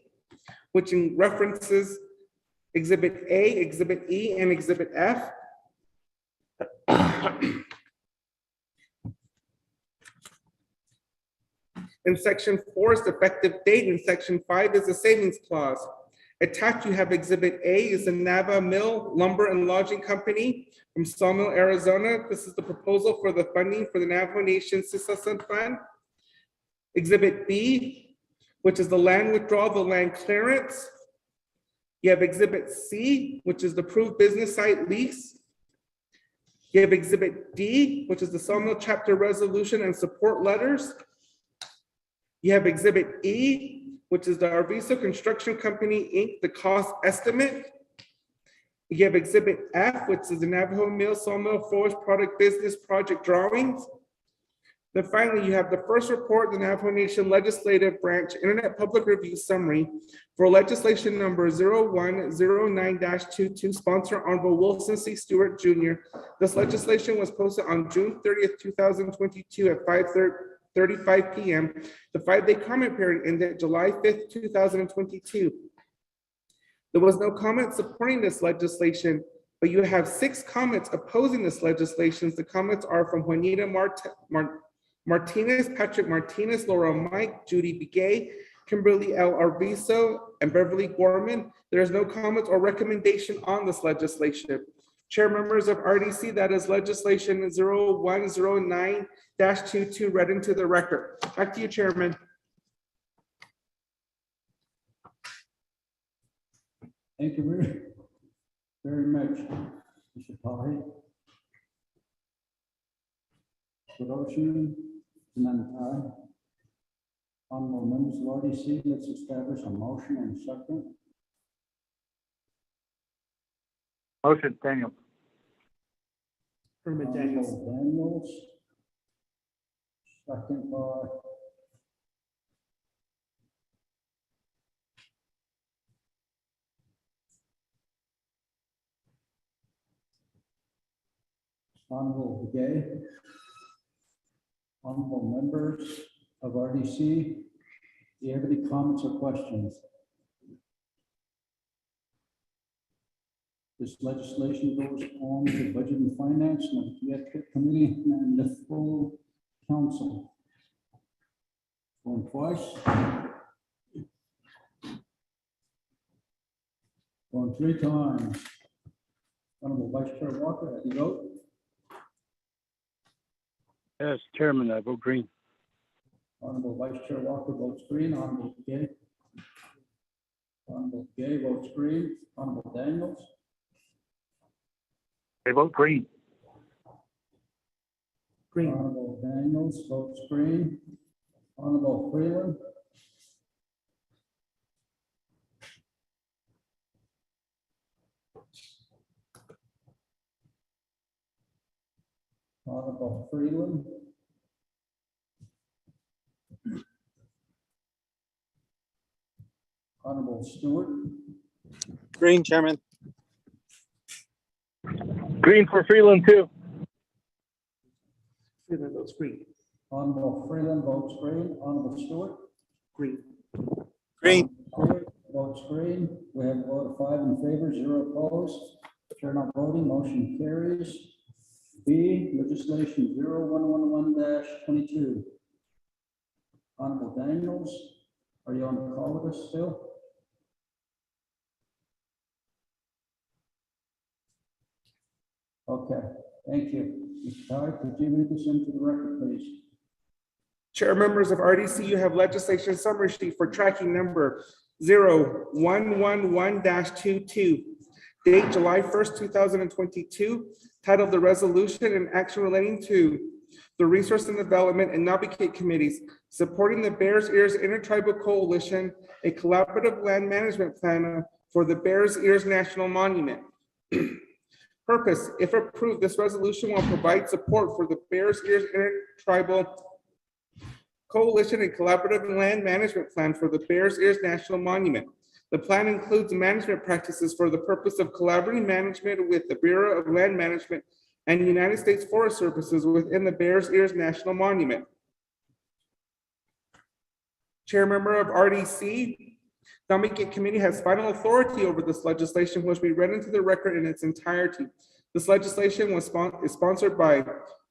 which references Exhibit A, Exhibit E, and Exhibit F. In Section 4 is the effective date, and Section 5 is the savings clause. Attached, you have Exhibit A is the Navajo Mill Lumber and Lodging Company from Sawmill, Arizona. This is the proposal for the funding for the Navajo Nation Sisasan Fund. Exhibit B, which is the land withdrawal, the land clearance. You have Exhibit C, which is the approved business site lease. You have Exhibit D, which is the Sawmill Chapter resolution and support letters. You have Exhibit E, which is the Arviso Construction Company, Inc., the cost estimate. You have Exhibit F, which is the Navajo Mill Sawmill Forest Product Business Project Drawings. Then finally, you have the first report, the Navajo Nation Legislative Branch Internet Public Review Summary for legislation number 0109-22, sponsor Honorable Wilson C. Stewart Jr. This legislation was posted on June 30th, 2022 at 5:35 p.m. The 5-day comment period ended July 5th, 2022. There was no comment supporting this legislation, but you have 6 comments opposing this legislation. The comments are from Juanita Martinez, Patrick Martinez, Laura Mike, Judy Begay, Kimberly L. Arviso, and Beverly Gorman. There is no comments or recommendation on this legislation. Chair, members of RDC, that is legislation 0109-22 read into the record. Back to you, Chairman. Thank you very much, Mr. Tahi. Production, Nantai. Honorable members of RDC, let's establish a motion and second. Motion, Daniel. Herman Daniels. Daniels. Second by Honorable Begay. Honorable members of RDC, do you have any comments or questions? This legislation goes on to Budget and Finance, Navajo Committee, and the full council. Going twice. Going 3 times. Honorable Vice Chair Walker, how do you vote? As chairman, I vote green. Honorable Vice Chair Walker votes green. Honorable Gay. Honorable Gay votes green. Honorable Daniels. I vote green. Green. Honorable Daniels votes green. Honorable Freeland. Honorable Freeland. Honorable Stewart. Green, Chairman. Green for Freeland too. Freeland votes green. Honorable Freeland votes green. Honorable Stewart. Green. Green. Stewart votes green. We have a vote of 5 in favor, 0 opposed. Chair not voting, motion carries. B, legislation 0111-22. Honorable Daniels, are you on the call with us still? Okay, thank you. Mr. Ty, could you read this into the record, please? Chair, members of RDC, you have legislation summary sheet for tracking number 0111-22. Date July 1st, 2022, titled the resolution and action relating to the Resource and Development and Navigate Committees supporting the Bears Ears Intertribal Coalition, a collaborative land management plan for the Bears Ears National Monument. Purpose, if approved, this resolution will provide support for the Bears Ears Intertribal Coalition and collaborative land management plan for the Bears Ears National Monument. The plan includes management practices for the purpose of collaborating management with the Bureau of Land Management and United States Forest Services within the Bears Ears National Monument. Chair member of RDC, the Navigate Committee has final authority over this legislation, which we read into the record in its entirety. This legislation is sponsored by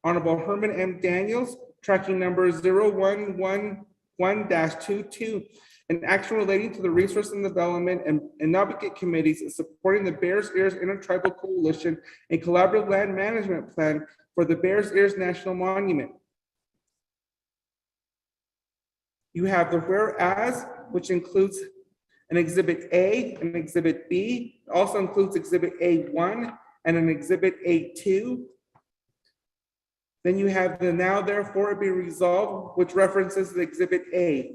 Honorable Herman M. Daniels, tracking number 0111-22, an action relating to the Resource and Development and Navigate Committees supporting the Bears Ears Intertribal Coalition, a collaborative land management plan for the Bears Ears National Monument. You have the whereas, which includes an Exhibit A, an Exhibit B, also includes Exhibit A1 and an Exhibit A2. Then you have the now therefore be resolved, which references the Exhibit A.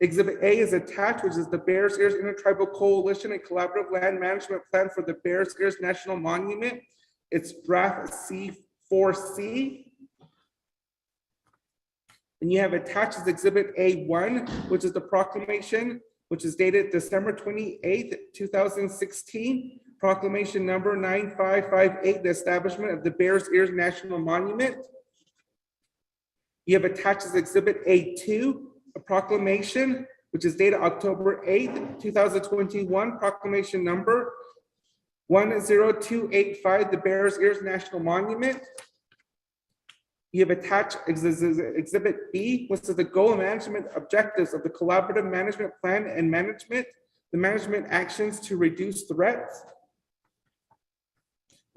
Exhibit A is attached, which is the Bears Ears Intertribal Coalition and Collaborative Land Management Plan for the Bears Ears National Monument. It's draft C4C. And you have attached as Exhibit A1, which is the proclamation, which is dated December 28th, 2016. Proclamation number 9558, the establishment of the Bears Ears National Monument. You have attached as Exhibit A2, a proclamation, which is dated October 8th, 2021, proclamation number 10285, the Bears Ears National Monument. You have attached Exhibit B, which is the goal and management objectives of the collaborative management plan and management, the management actions to reduce threats.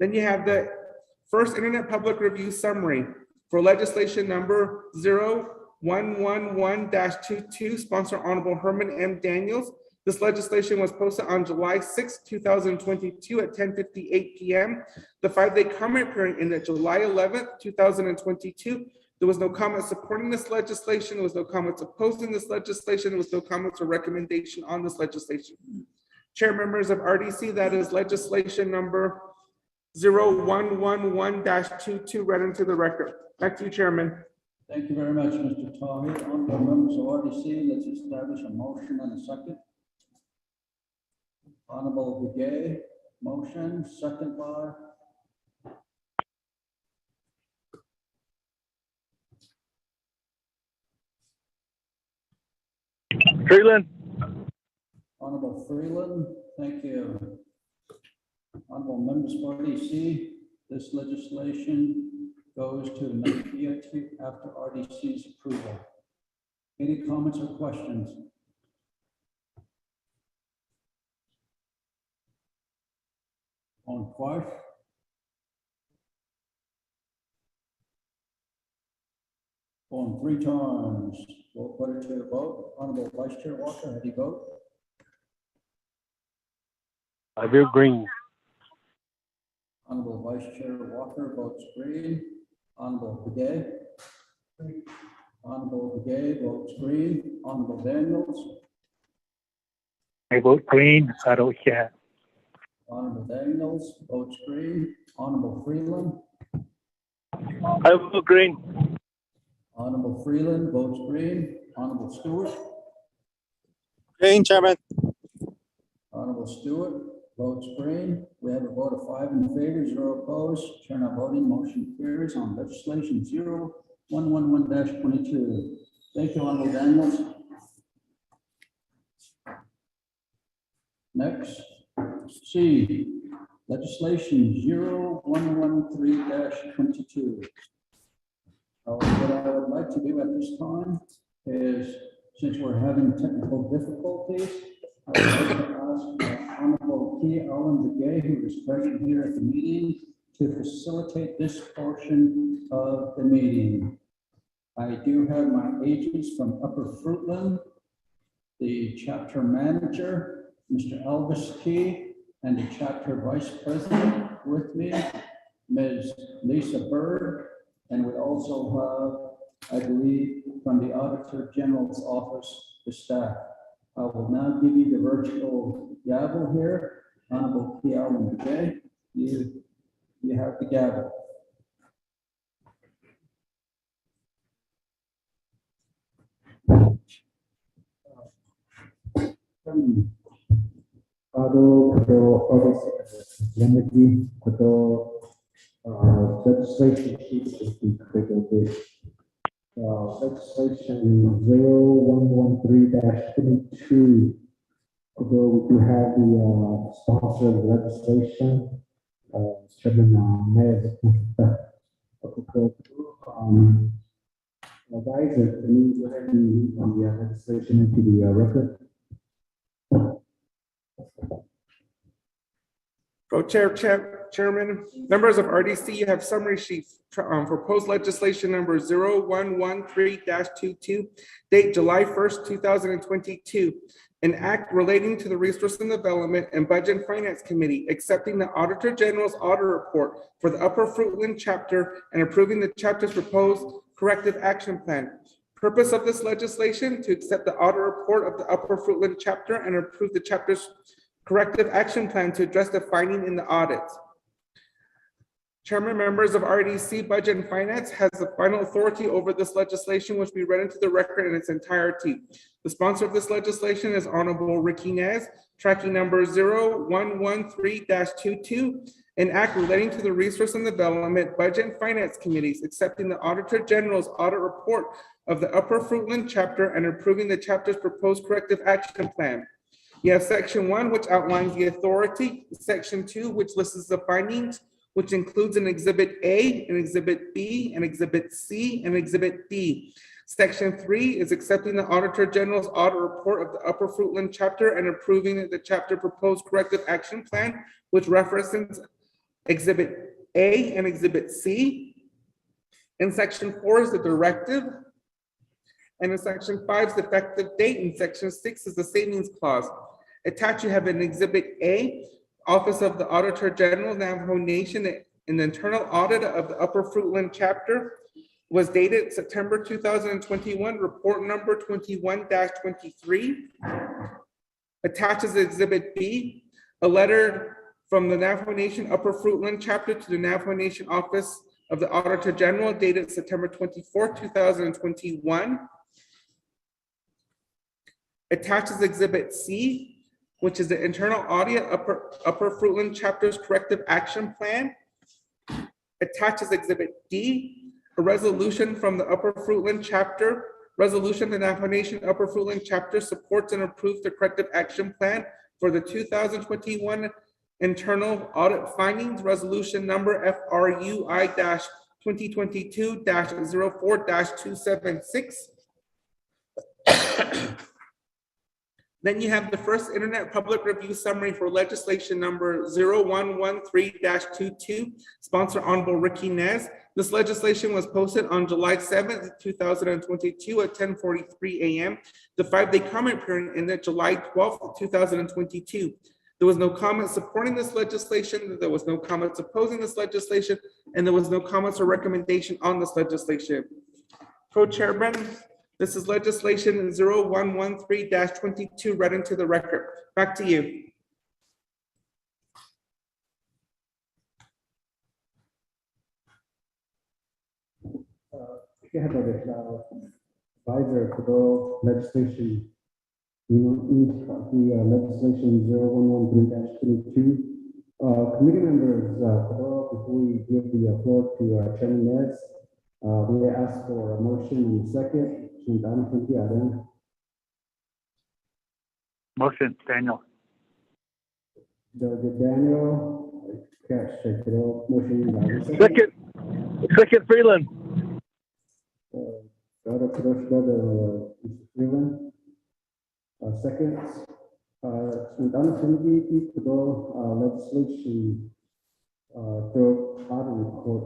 Then you have the first Internet Public Review Summary for legislation number 0111-22, sponsor Honorable Herman M. Daniels. This legislation was posted on July 6, 2022 at 10:58 p.m. The 5-day comment period ended July 11th, 2022. There was no comment supporting this legislation. There was no comments opposing this legislation. There was no comments or recommendation on this legislation. Chair members of RDC, that is legislation number 0111-22 read into the record. Back to you, Chairman. Thank you very much, Mr. Tahi. Honorable members of RDC, let's establish a motion and a second. Honorable Begay, motion, second by. Freeland. Honorable Freeland, thank you. Honorable members of RDC, this legislation goes to another DOT after RDC's approval. Any comments or questions? On twice? On three times. We'll put it to a vote. Honorable Vice Chair Walker, how do you vote? I vote green. Honorable Vice Chair Walker votes green. Honorable Begay. Honorable Begay votes green. Honorable Daniels. I vote green. I don't care. Honorable Daniels votes green. Honorable Freeland. I vote green. Honorable Freeland votes green. Honorable Stewart. Green, Chairman. Honorable Stewart votes green. We have a vote of 5 in favor, 0 opposed. Chair not voting, motion carries on legislation 0111-22. Thank you, Honorable Daniels. Next, C, legislation 0113-22. What I would like to do at this time is, since we're having technical difficulties, I would like to ask Honorable T. Allen Begay, who is present here at the meeting, to facilitate this portion of the meeting. I do have my agents from Upper Fruitland, the chapter manager, Mr. Elvis Key, and the chapter vice president with me, Ms. Lisa Bird, and we also have, I believe, from the Auditor General's office, the staff. I will now give you the virtual gavel here. Honorable P. Allen Begay, you have the gavel. Legislation legislation 0113-22. Although we do have the sponsor of the legislation, Chairman Mayor. Guys, can you go ahead and read the legislation into the record? Chairman, members of RDC, you have summary sheets. Proposed legislation number 0113-22, date July 1st, 2022. An act relating to the Resource and Development and Budget and Finance Committee, accepting the Auditor General's audit report for the Upper Fruitland chapter and approving the chapter's proposed corrective action plan. Purpose of this legislation: to accept the audit report of the Upper Fruitland chapter and approve the chapter's corrective action plan to address the finding in the audit. Chairman, members of RDC Budget and Finance has the final authority over this legislation, which we read into the record in its entirety. The sponsor of this legislation is Honorable Ricky Nez, tracking number 0113-22, an act relating to the Resource and Development, Budget and Finance Committees, accepting the Auditor General's audit report of the Upper Fruitland chapter and approving the chapter's proposed corrective action plan. You have section 1, which outlines the authority, section 2, which lists the findings, which includes an exhibit A, an exhibit B, an exhibit C, and exhibit D. Section 3 is accepting the Auditor General's audit report of the Upper Fruitland chapter and approving the chapter proposed corrective action plan, which references exhibit A and exhibit C. In section 4 is the directive. And in section 5 is the effective date, and section 6 is the savings clause. Attached, you have an exhibit A, Office of the Auditor General, Navajo Nation, an internal audit of the Upper Fruitland chapter was dated September 2021, report number 21-23. Attaches exhibit B, a letter from the Navajo Nation Upper Fruitland chapter to the Navajo Nation Office of the Auditor General dated September 24, 2021. Attaches exhibit C, which is the internal audit Upper Fruitland chapter's corrective action plan. Attaches exhibit D, a resolution from the Upper Fruitland chapter. Resolution, the Navajo Nation Upper Fruitland chapter supports and approves the corrective action plan for the 2021 Internal Audit Findings, Resolution Number FRUI-2022-04-276. Then you have the first Internet Public Review Summary for legislation number 0113-22, sponsor Honorable Ricky Nez. This legislation was posted on July 7th, 2022 at 10:43 a.m. The 5-day comment period ended July 12th, 2022. There was no comment supporting this legislation, there was no comments opposing this legislation, and there was no comments or recommendation on this legislation. Co-Chairman, this is legislation 0113-22 read into the record. Back to you. Advisor for the legislation, legislation 0113-22. Committee members, before we give the floor to Chairman Nez, we ask for a motion in a second. Motion, Daniel. Daniel, motion. Second Freeland. Freeland. Seconds. Legislation, third audit report,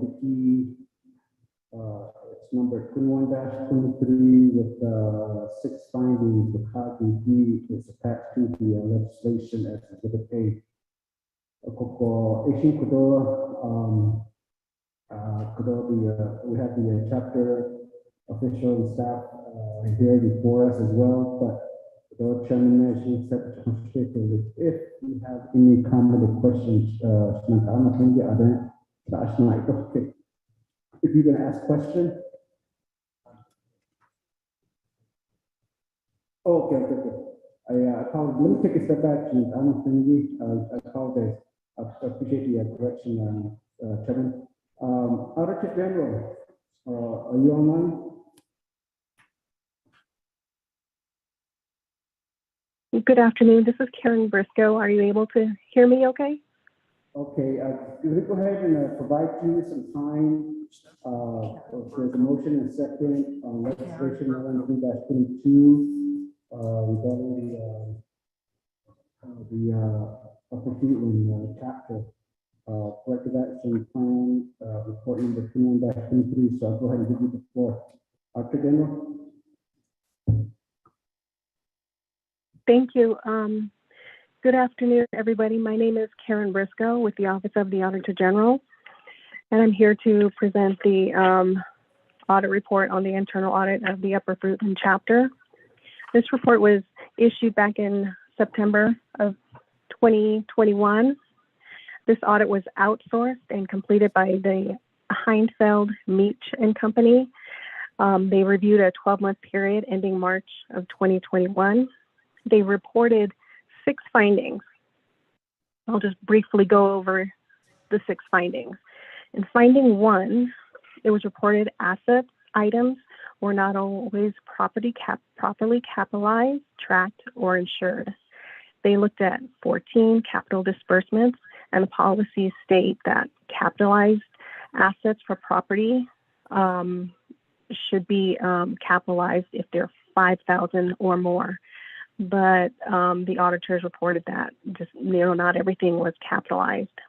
it's number 21-23 with 6 findings. The copy D is attached to the legislation as Exhibit A. We have the chapter official and staff here before us as well, but the Chairman mentioned if you have any comment or questions, if you're going to ask questions. Okay. I apologize. Let me take a step back. I apologize. I appreciate the correction, Chairman. Auditor General, are you online? Good afternoon. This is Karen Briscoe. Are you able to hear me okay? Okay. Let me go ahead and provide you some time. There's a motion and a second on legislation 11-22 regarding the official chapter corrective action plan report number 21-23. So I'll go ahead and give you the floor. Dr. General. Thank you. Good afternoon, everybody. My name is Karen Briscoe with the Office of the Auditor General, and I'm here to present the audit report on the internal audit of the Upper Fruitland chapter. This report was issued back in September of 2021. This audit was outsourced and completed by the Heinfeld, Meach and Company. They reviewed a 12-month period ending March of 2021. They reported 6 findings. I'll just briefly go over the 6 findings. In finding 1, it was reported asset items were not always properly capitalized, tracked, or insured. They looked at 14 capital disbursements, and the policies state that capitalized assets for property should be capitalized if they're $5,000 or more. But the auditors reported that not everything was capitalized,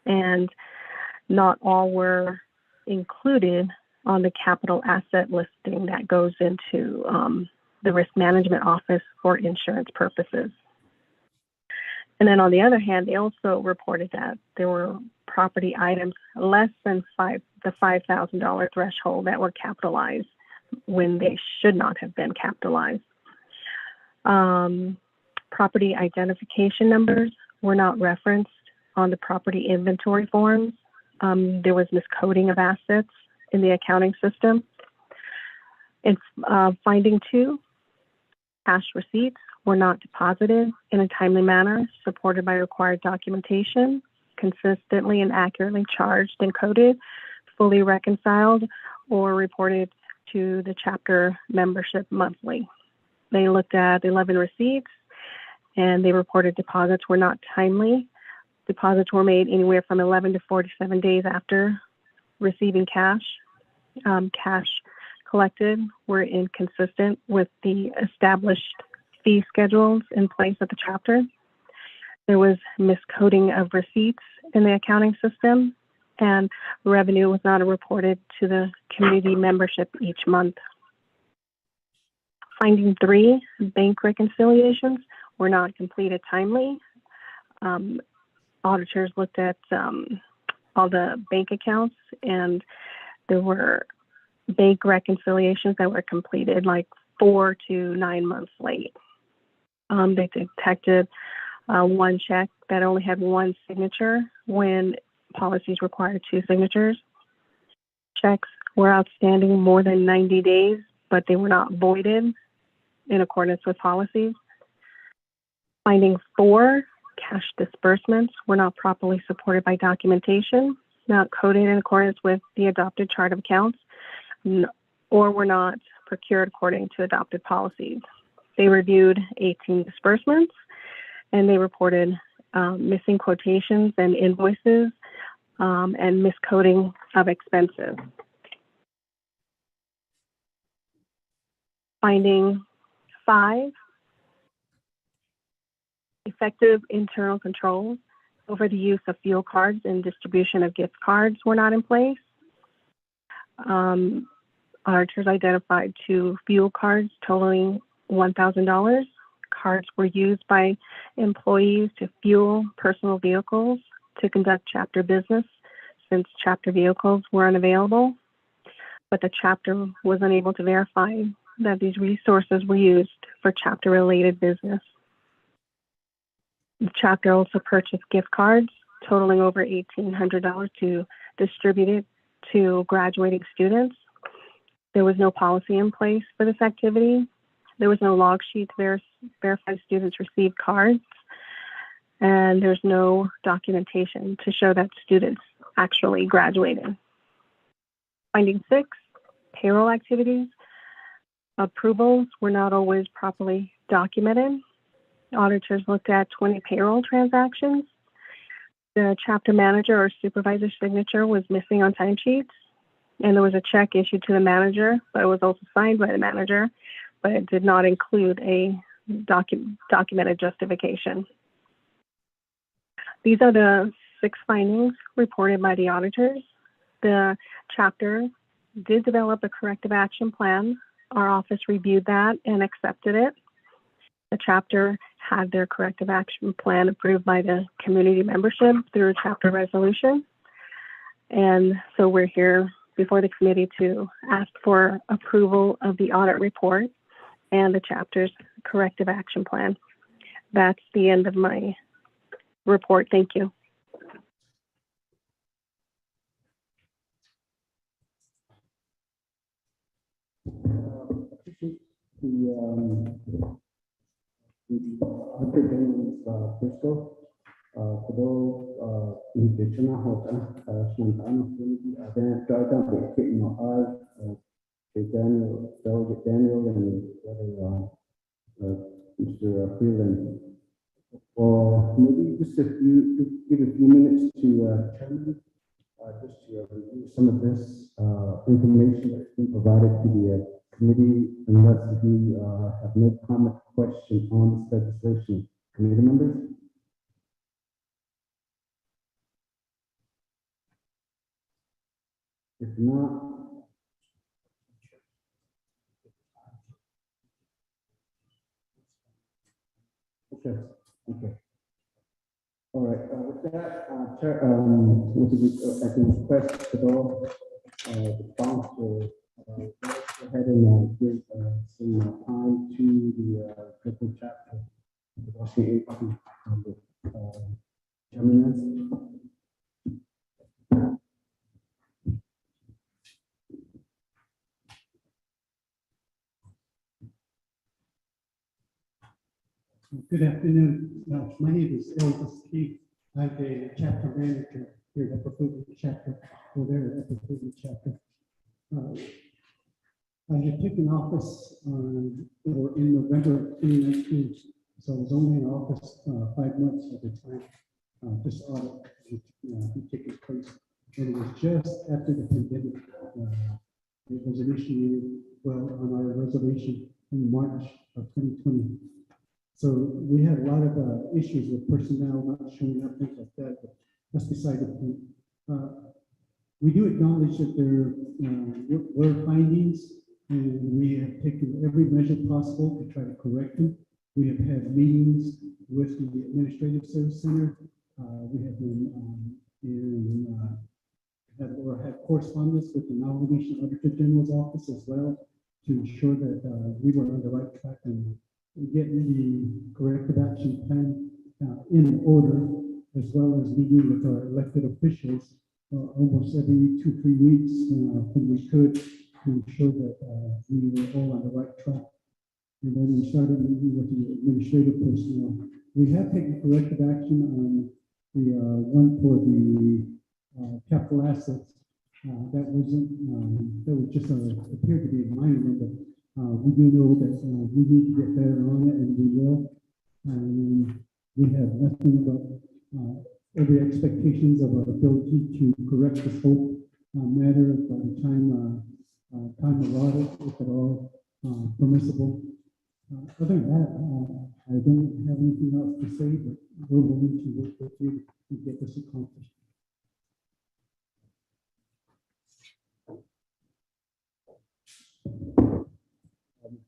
and not all were included on the capital asset listing that goes into the risk management office for insurance purposes. And then on the other hand, they also reported that there were property items less than the $5,000 threshold that were capitalized when they should not have been capitalized. Property identification numbers were not referenced on the property inventory forms. There was miscoding of assets in the accounting system. In finding 2, cash receipts were not deposited in a timely manner, supported by required documentation, consistently and accurately charged and coded, fully reconciled, or reported to the chapter membership monthly. They looked at 11 receipts, and they reported deposits were not timely Deposits were made anywhere from 11 to 47 days after receiving cash. Cash collected were inconsistent with the established fee schedules in place at the chapter. There was miscoding of receipts in the accounting system, and revenue was not reported to the community membership each month. Finding 3, bank reconciliations were not completed timely. Auditors looked at all the bank accounts, and there were bank reconciliations that were completed like 4 to 9 months late. They detected one check that only had 1 signature when policies required 2 signatures. Checks were outstanding more than 90 days, but they were not voided in accordance with policies. Finding 4, cash disbursements were not properly supported by documentation, not coded in accordance with the adopted chart of accounts, or were not procured according to adopted policies. They reviewed 18 disbursements, and they reported missing quotations and invoices and miscoding of expenses. Finding 5, effective internal controls over the use of fuel cards and distribution of gift cards were not in place. Auditors identified 2 fuel cards totaling $1,000. Cards were used by employees to fuel personal vehicles to conduct chapter business since chapter vehicles were unavailable, but the chapter was unable to verify that these resources were used for chapter-related business. The chapter also purchased gift cards totaling over $1,800 to distribute it to graduating students. There was no policy in place for this activity. There was no log sheet to verify students received cards, and there's no documentation to show that students actually graduated. Finding 6, payroll activities. Approvals were not always properly documented. Auditors looked at 20 payroll transactions. The chapter manager or supervisor's signature was missing on timesheets, and there was a check issued to the manager, but it was also signed by the manager, but it did not include a documented justification. These are the 6 findings reported by the auditors. The chapter did develop a corrective action plan. Our office reviewed that and accepted it. The chapter had their corrective action plan approved by the community membership through a chapter resolution. And so we're here before the committee to ask for approval of the audit report and the chapter's corrective action plan. That's the end of my report. Thank you. Auditor General's fiscal, kalau indigenous hotel sementara ada ada bukit noal Daniel and Mr. Freeland, or maybe just give a few minutes to Chairman, just to review some of this information that's been provided to the committee, unless you have no comment, question on this legislation. Committee members? If not, okay. All right, with that, Chair, I can request to go, the sponsor, go ahead and give some time to the Untitled Chapter. Good afternoon. My name is Elvis Keith. I'm the chapter manager here at the Fruitland chapter. We're there at the Fruitland chapter. I had taken office in November of 2019, so I was only in office 5 months at the time. this audit be taking place. And it was just after the pandemic. It was initiated, well, on our reservation in March of 2020. So we had a lot of issues with personnel not showing up, things like that, but that's beside the point. We do acknowledge that there were findings, and we have taken every measure possible to try to correct them. We have had meetings with the Administrative Service Center. We have been had correspondence with the Navajo Auditor General's office as well to ensure that we were on the right track and getting the corrective action plan in order, as well as meeting with our elected officials almost every 2-3 weeks when we could, to ensure that we were all on the right track. And then we started meeting with the administrative personnel. We have taken corrective action on the one for the capital assets. That wasn't, that was just appeared to be a minor one, but we do know that we need to get better on it, and we will. And we have nothing but every expectations of our ability to correct this whole matter by the time allotted, if at all permissible. Other than that, I don't have anything else to say, but we're willing to work with you to get this accomplished.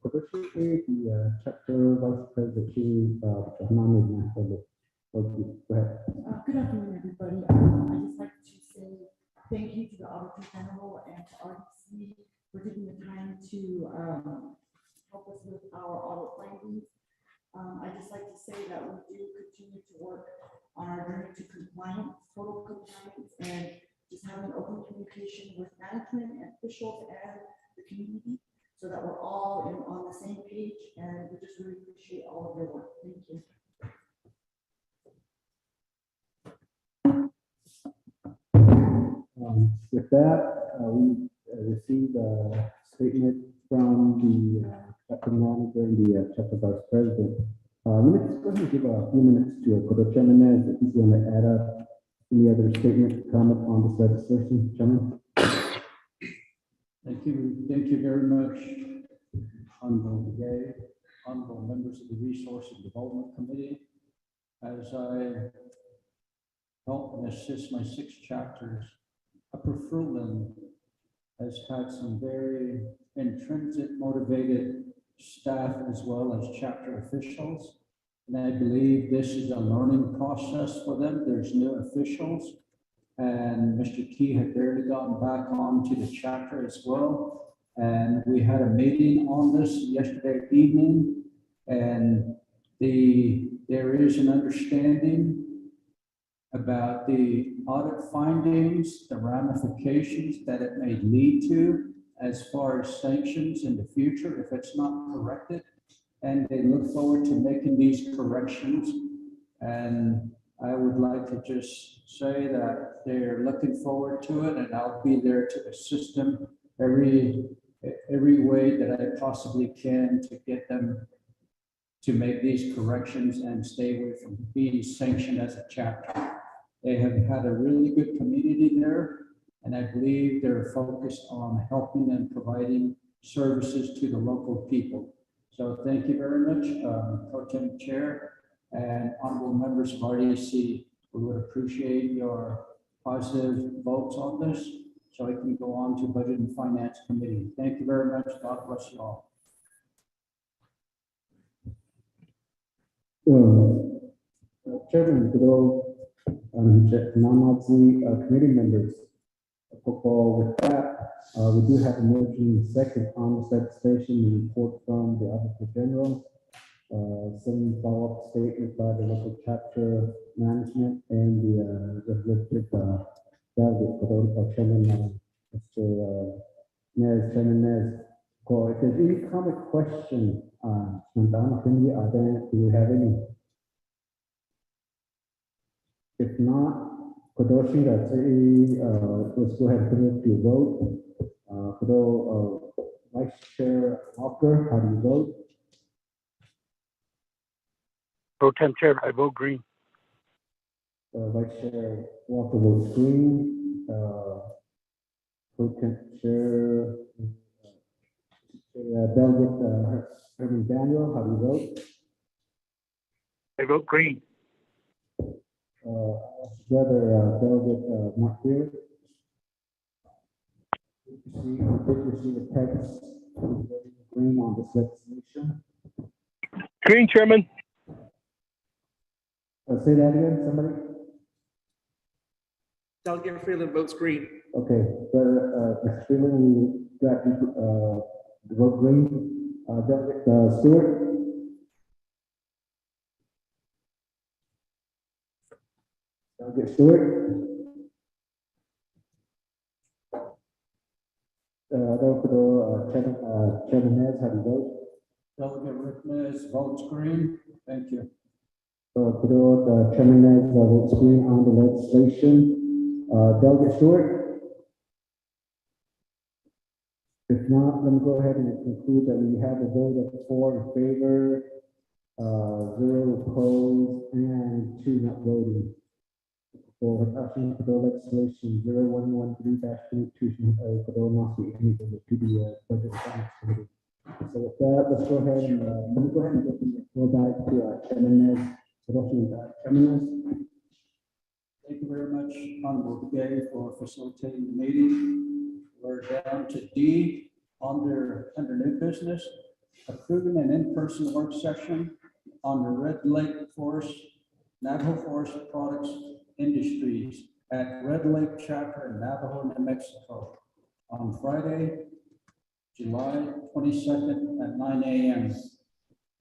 Production the chapter vice president Go ahead. Good afternoon, everybody. I just like to say thank you to the Auditor General and to RDC for taking the time to help us with our audit findings. I just like to say that we do continue to work on our journey to compliance, total compliance, and just having open communication with management and officials and the community, so that we're all on the same page, and we just really appreciate all of your work. Thank you. With that, we received a statement from the chapter manager and the chapter vice president. Let me just go ahead and give a few minutes to Kodo Chairman if he's going to add up any other statement, comment on this legislation. Chairman. Thank you very much, Honorable Gay, honorable members of the Resource and Development Committee. As I help and assist my 6 chapters, Upper Fruitland has had some very intrinsic, motivated staff as well as chapter officials. And I believe this is a learning process for them. There's new officials, and Mr. Key had barely gotten back onto the chapter as well. And we had a meeting on this yesterday evening, and there is an understanding about the audit findings, the ramifications that it may lead to as far as sanctions in the future if it's not corrected. And they look forward to making these corrections. And I would like to just say that they're looking forward to it, and I'll be there to assist them every way that I possibly can to get them to make these corrections and stay away from being sanctioned as a chapter. They have had a really good community there, and I believe they're focused on helping and providing services to the local people. So thank you very much, Pro-Tem Chair and honorable members of RDC. We would appreciate your positive votes on this so I can go on to Budget and Finance Committee. Thank you very much. God bless you all. Chairman, committee members. With that, we do have a motion second on the legislation report from the Auditor General. Some follow-up statement by the local chapter management and the representative delegate, Chairman, Mr. Nez, Chairman Nez. If there's any comment question, do we have any? If not, Kodoshi, let's go ahead and put it to a vote. Kodo, Vice Chair Walker, how do you vote? Pro Tem Chair, I vote green. Vice Chair Walker votes green. Pro-Temp Chair Delegate Herman Daniel, how do you vote? I vote green. Together, Delegate Mark Beard. Did receive a text green on this legislation? Green, Chairman. Say that again, somebody? Delegate Freeland votes green. Okay, Mr. Freeland, you got the vote green. Delegate Stewart? Delegate Stewart? Chairman Nez, how do you vote? Delegate Rick Nez votes green. Thank you. Chairman Nez votes green on the legislation. Delegate Stewart? If not, let me go ahead and conclude that we have a vote of 4 in favor, 0 opposed, and 2 not voting. For adoption of the legislation 0113-22 for the Nazi to the budget finance committee. So with that, let's go ahead and let me go ahead and go back to Chairman Nez. Chairman Nez. Thank you very much, Honorable Gay, for facilitating the meeting. We're down to D under new business, approving an in-person work session on the Red Lake Forest, Navajo Forest Products Industries at Red Lake Chapter in Navajo, New Mexico on Friday, July 22nd at 9 a.m.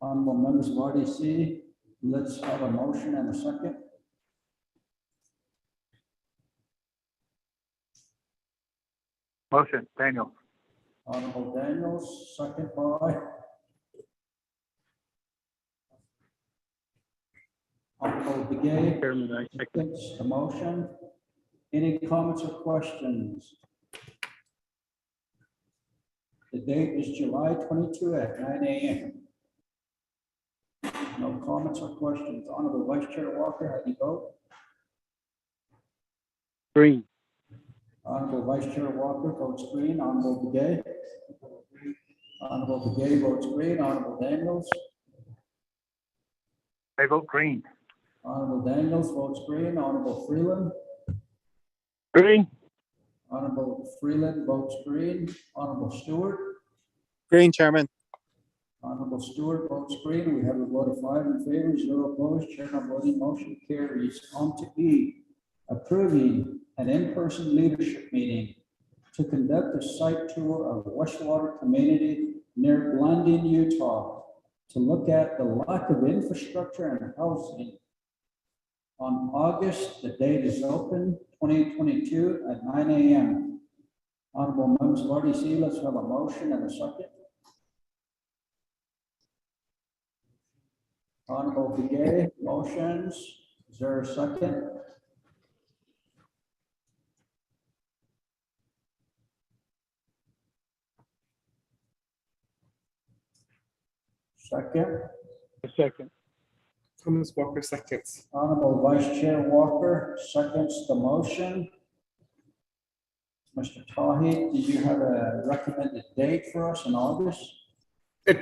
Honorable members of RDC, let's have a motion and a second. Motion, Daniel. Honorable Daniels, second by Honorable Begay. Chairman, I second. The motion. Any comments or questions? The date is July 22 at 9 a.m. No comments or questions. Honorable Vice Chair Walker, how do you vote? Green. Honorable Vice Chair Walker votes green. Honorable Begay. Honorable Begay votes green. Honorable Daniels. I vote green. Honorable Daniels votes green. Honorable Freeland. Green. Honorable Freeland votes green. Honorable Stewart. Green, Chairman. Honorable Stewart votes green. We have a vote of 5 in favor, 0 opposed. Chair not voting, motion carries. On to E, approving an in-person leadership meeting to conduct a site tour of Westwater community near Blanding, Utah, to look at the lack of infrastructure and housing. On August, the date is open, 2022 at 9 a.m. Honorable members of RDC, let's have a motion and a second. Honorable Begay, motions. Is there a second? Second. A second. Thomas Walker seconds. Honorable Vice Chair Walker seconds the motion. Mr. Tahi, do you have a recommended date for us in August?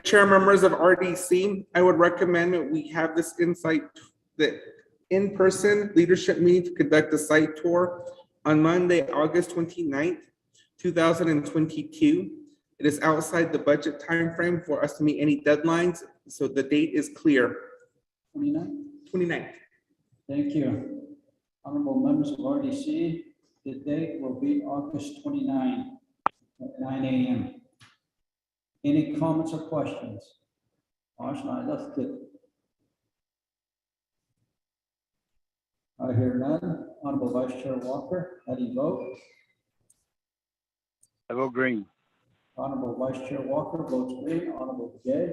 Chair, members of RDC, I would recommend that we have this the in-person leadership meeting to conduct a site tour on Monday, August 29th, 2022. It is outside the budget timeframe for us to meet any deadlines, so the date is clear. 29th. Thank you. Honorable members of RDC, the date will be August 29 at 9 a.m. Any comments or questions? That's good. I hear none. Honorable Vice Chair Walker, how do you vote? I vote green. Honorable Vice Chair Walker votes green. Honorable Begay.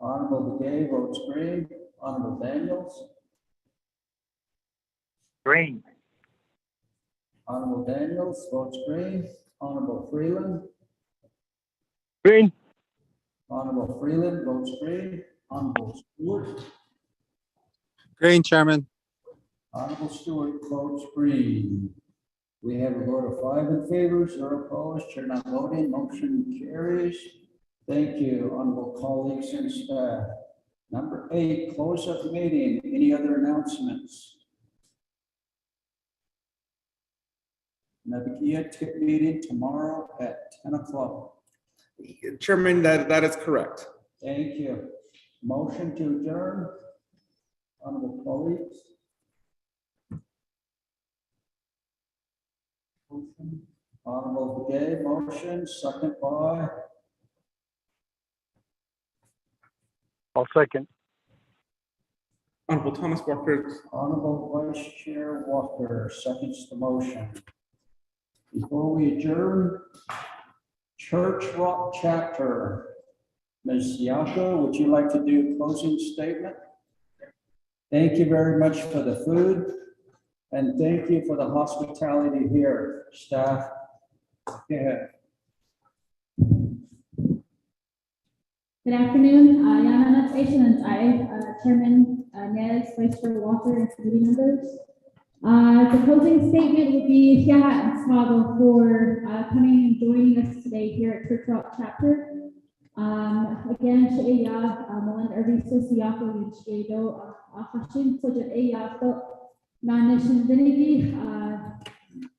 Honorable Begay votes green. Honorable Daniels. Green. Honorable Daniels votes green. Honorable Freeland. Green. Honorable Freeland votes green. Honorable Stewart. Green, Chairman. Honorable Stewart votes green. We have a vote of 5 in favor, 0 opposed, chair not voting, motion carries. Thank you, honorable colleagues and staff. Number 8, close of meeting. Any other announcements? Navikia tip meeting tomorrow at 10 o'clock. Chairman, that is correct. Thank you. Motion to adjourn. Honorable colleagues. Honorable Gay, motion, second by I'll second. Honorable Thomas Walker. Honorable Vice Chair Walker, seconds the motion. Before we adjourn, Church Rock Chapter. Ms. Yako, would you like to do a closing statement? Thank you very much for the food, and thank you for the hospitality here, staff. Go ahead. Good afternoon, Yana Station and Chairman Nez, Vice Chair Walker, and committee members. The closing statement would be Hiya and Swago for coming and joining us today here at Church Rock Chapter. Again, Shaya, Melinda Erviso, Siako, Yichiedo, Hashin, Soja Aya, Non-Nation Vinity,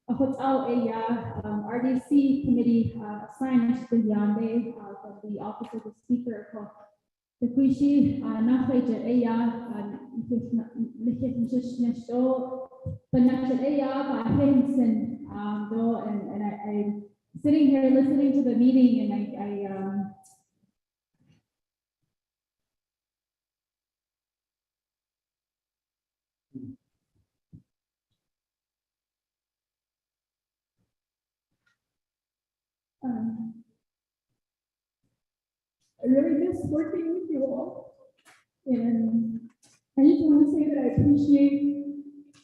Hotel Aya, RDC Committee, assigned to Yande, from the Office of the Speaker, the Kuishi, Nafaja Aya, Nishishnesho, but Nacha Aya, Henson, and I'm sitting here listening to the meeting, and I really miss working with you all. And I just want to say that I appreciate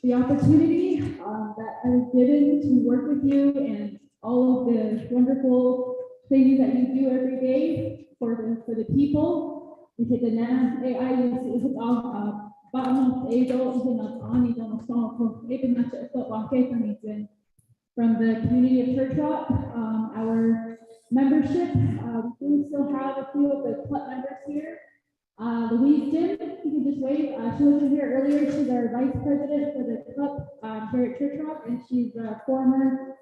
the opportunity that I was given to work with you and all of the wonderful things that you do every day for the people. From the community of Church Rock, our membership, we do still have a few of the club members here. Louise Jim, you can just wave. She wasn't here earlier. She's our vice president for the club here at Church Rock, and she's a former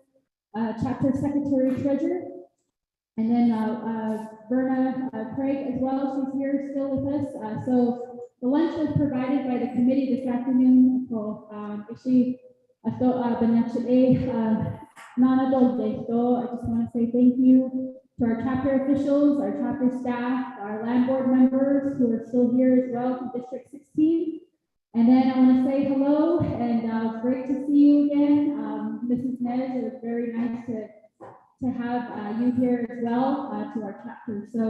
chapter secretary treasurer. And then Verna Craig as well. She's here still with us. So the lunch was provided by the committee this afternoon. So actually, I thought Nana Dolce. So I just want to say thank you to our chapter officials, our chapter staff, our land board members who are still here as well from District 16. And then I want to say hello and great to see you again. Mrs. Nez, it was very nice to have you here as well to our chapter. So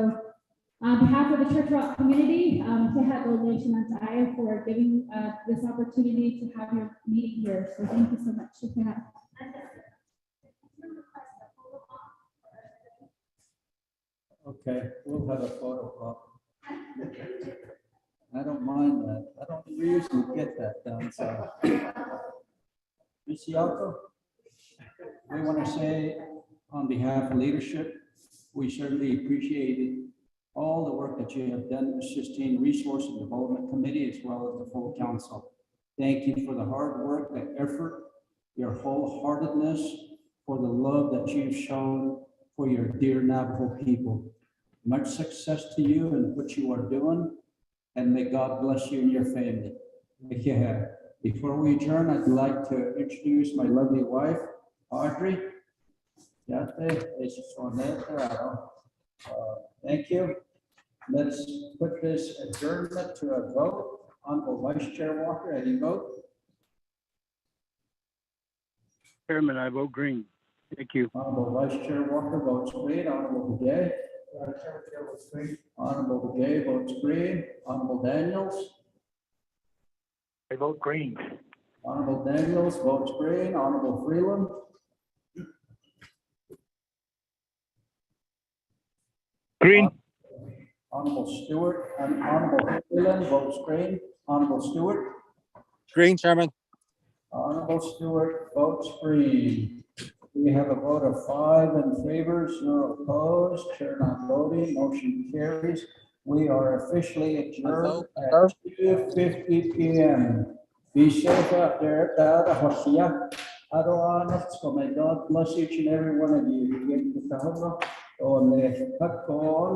on behalf of the Church Rock community, Tehat Nation and I for giving this opportunity to have your meeting here. So thank you so much. Tehat. Okay, we'll have a photo op. I don't mind that. I don't usually get that done, so. Ms. Yako, we want to say on behalf of leadership, we certainly appreciated all the work that you have done assisting Resource and Development Committee as well as the full council. Thank you for the hard work, the effort, your wholeheartedness, for the love that you've shown for your dear Navajo people. Much success to you and what you are doing, and may God bless you and your family. Yeah. Before we adjourn, I'd like to introduce my lovely wife, Audrey. Thank you. Let's put this adjournment to a vote. Honorable Vice Chair Walker, how do you vote? Chairman, I vote green. Thank you. Honorable Vice Chair Walker votes green. Honorable Begay. Honorable Begay votes green. Honorable Daniels. I vote green. Honorable Daniels votes green. Honorable Freeland. Green. Honorable Stewart and Honorable Freeland votes green. Honorable Stewart. green, Chairman. Honorable Stewart votes green. We have a vote of 5 in favor, 0 opposed, chair not voting, motion carries. We are officially adjourned at 2:50 p.m. Be safe out there. May God bless each and every one of you.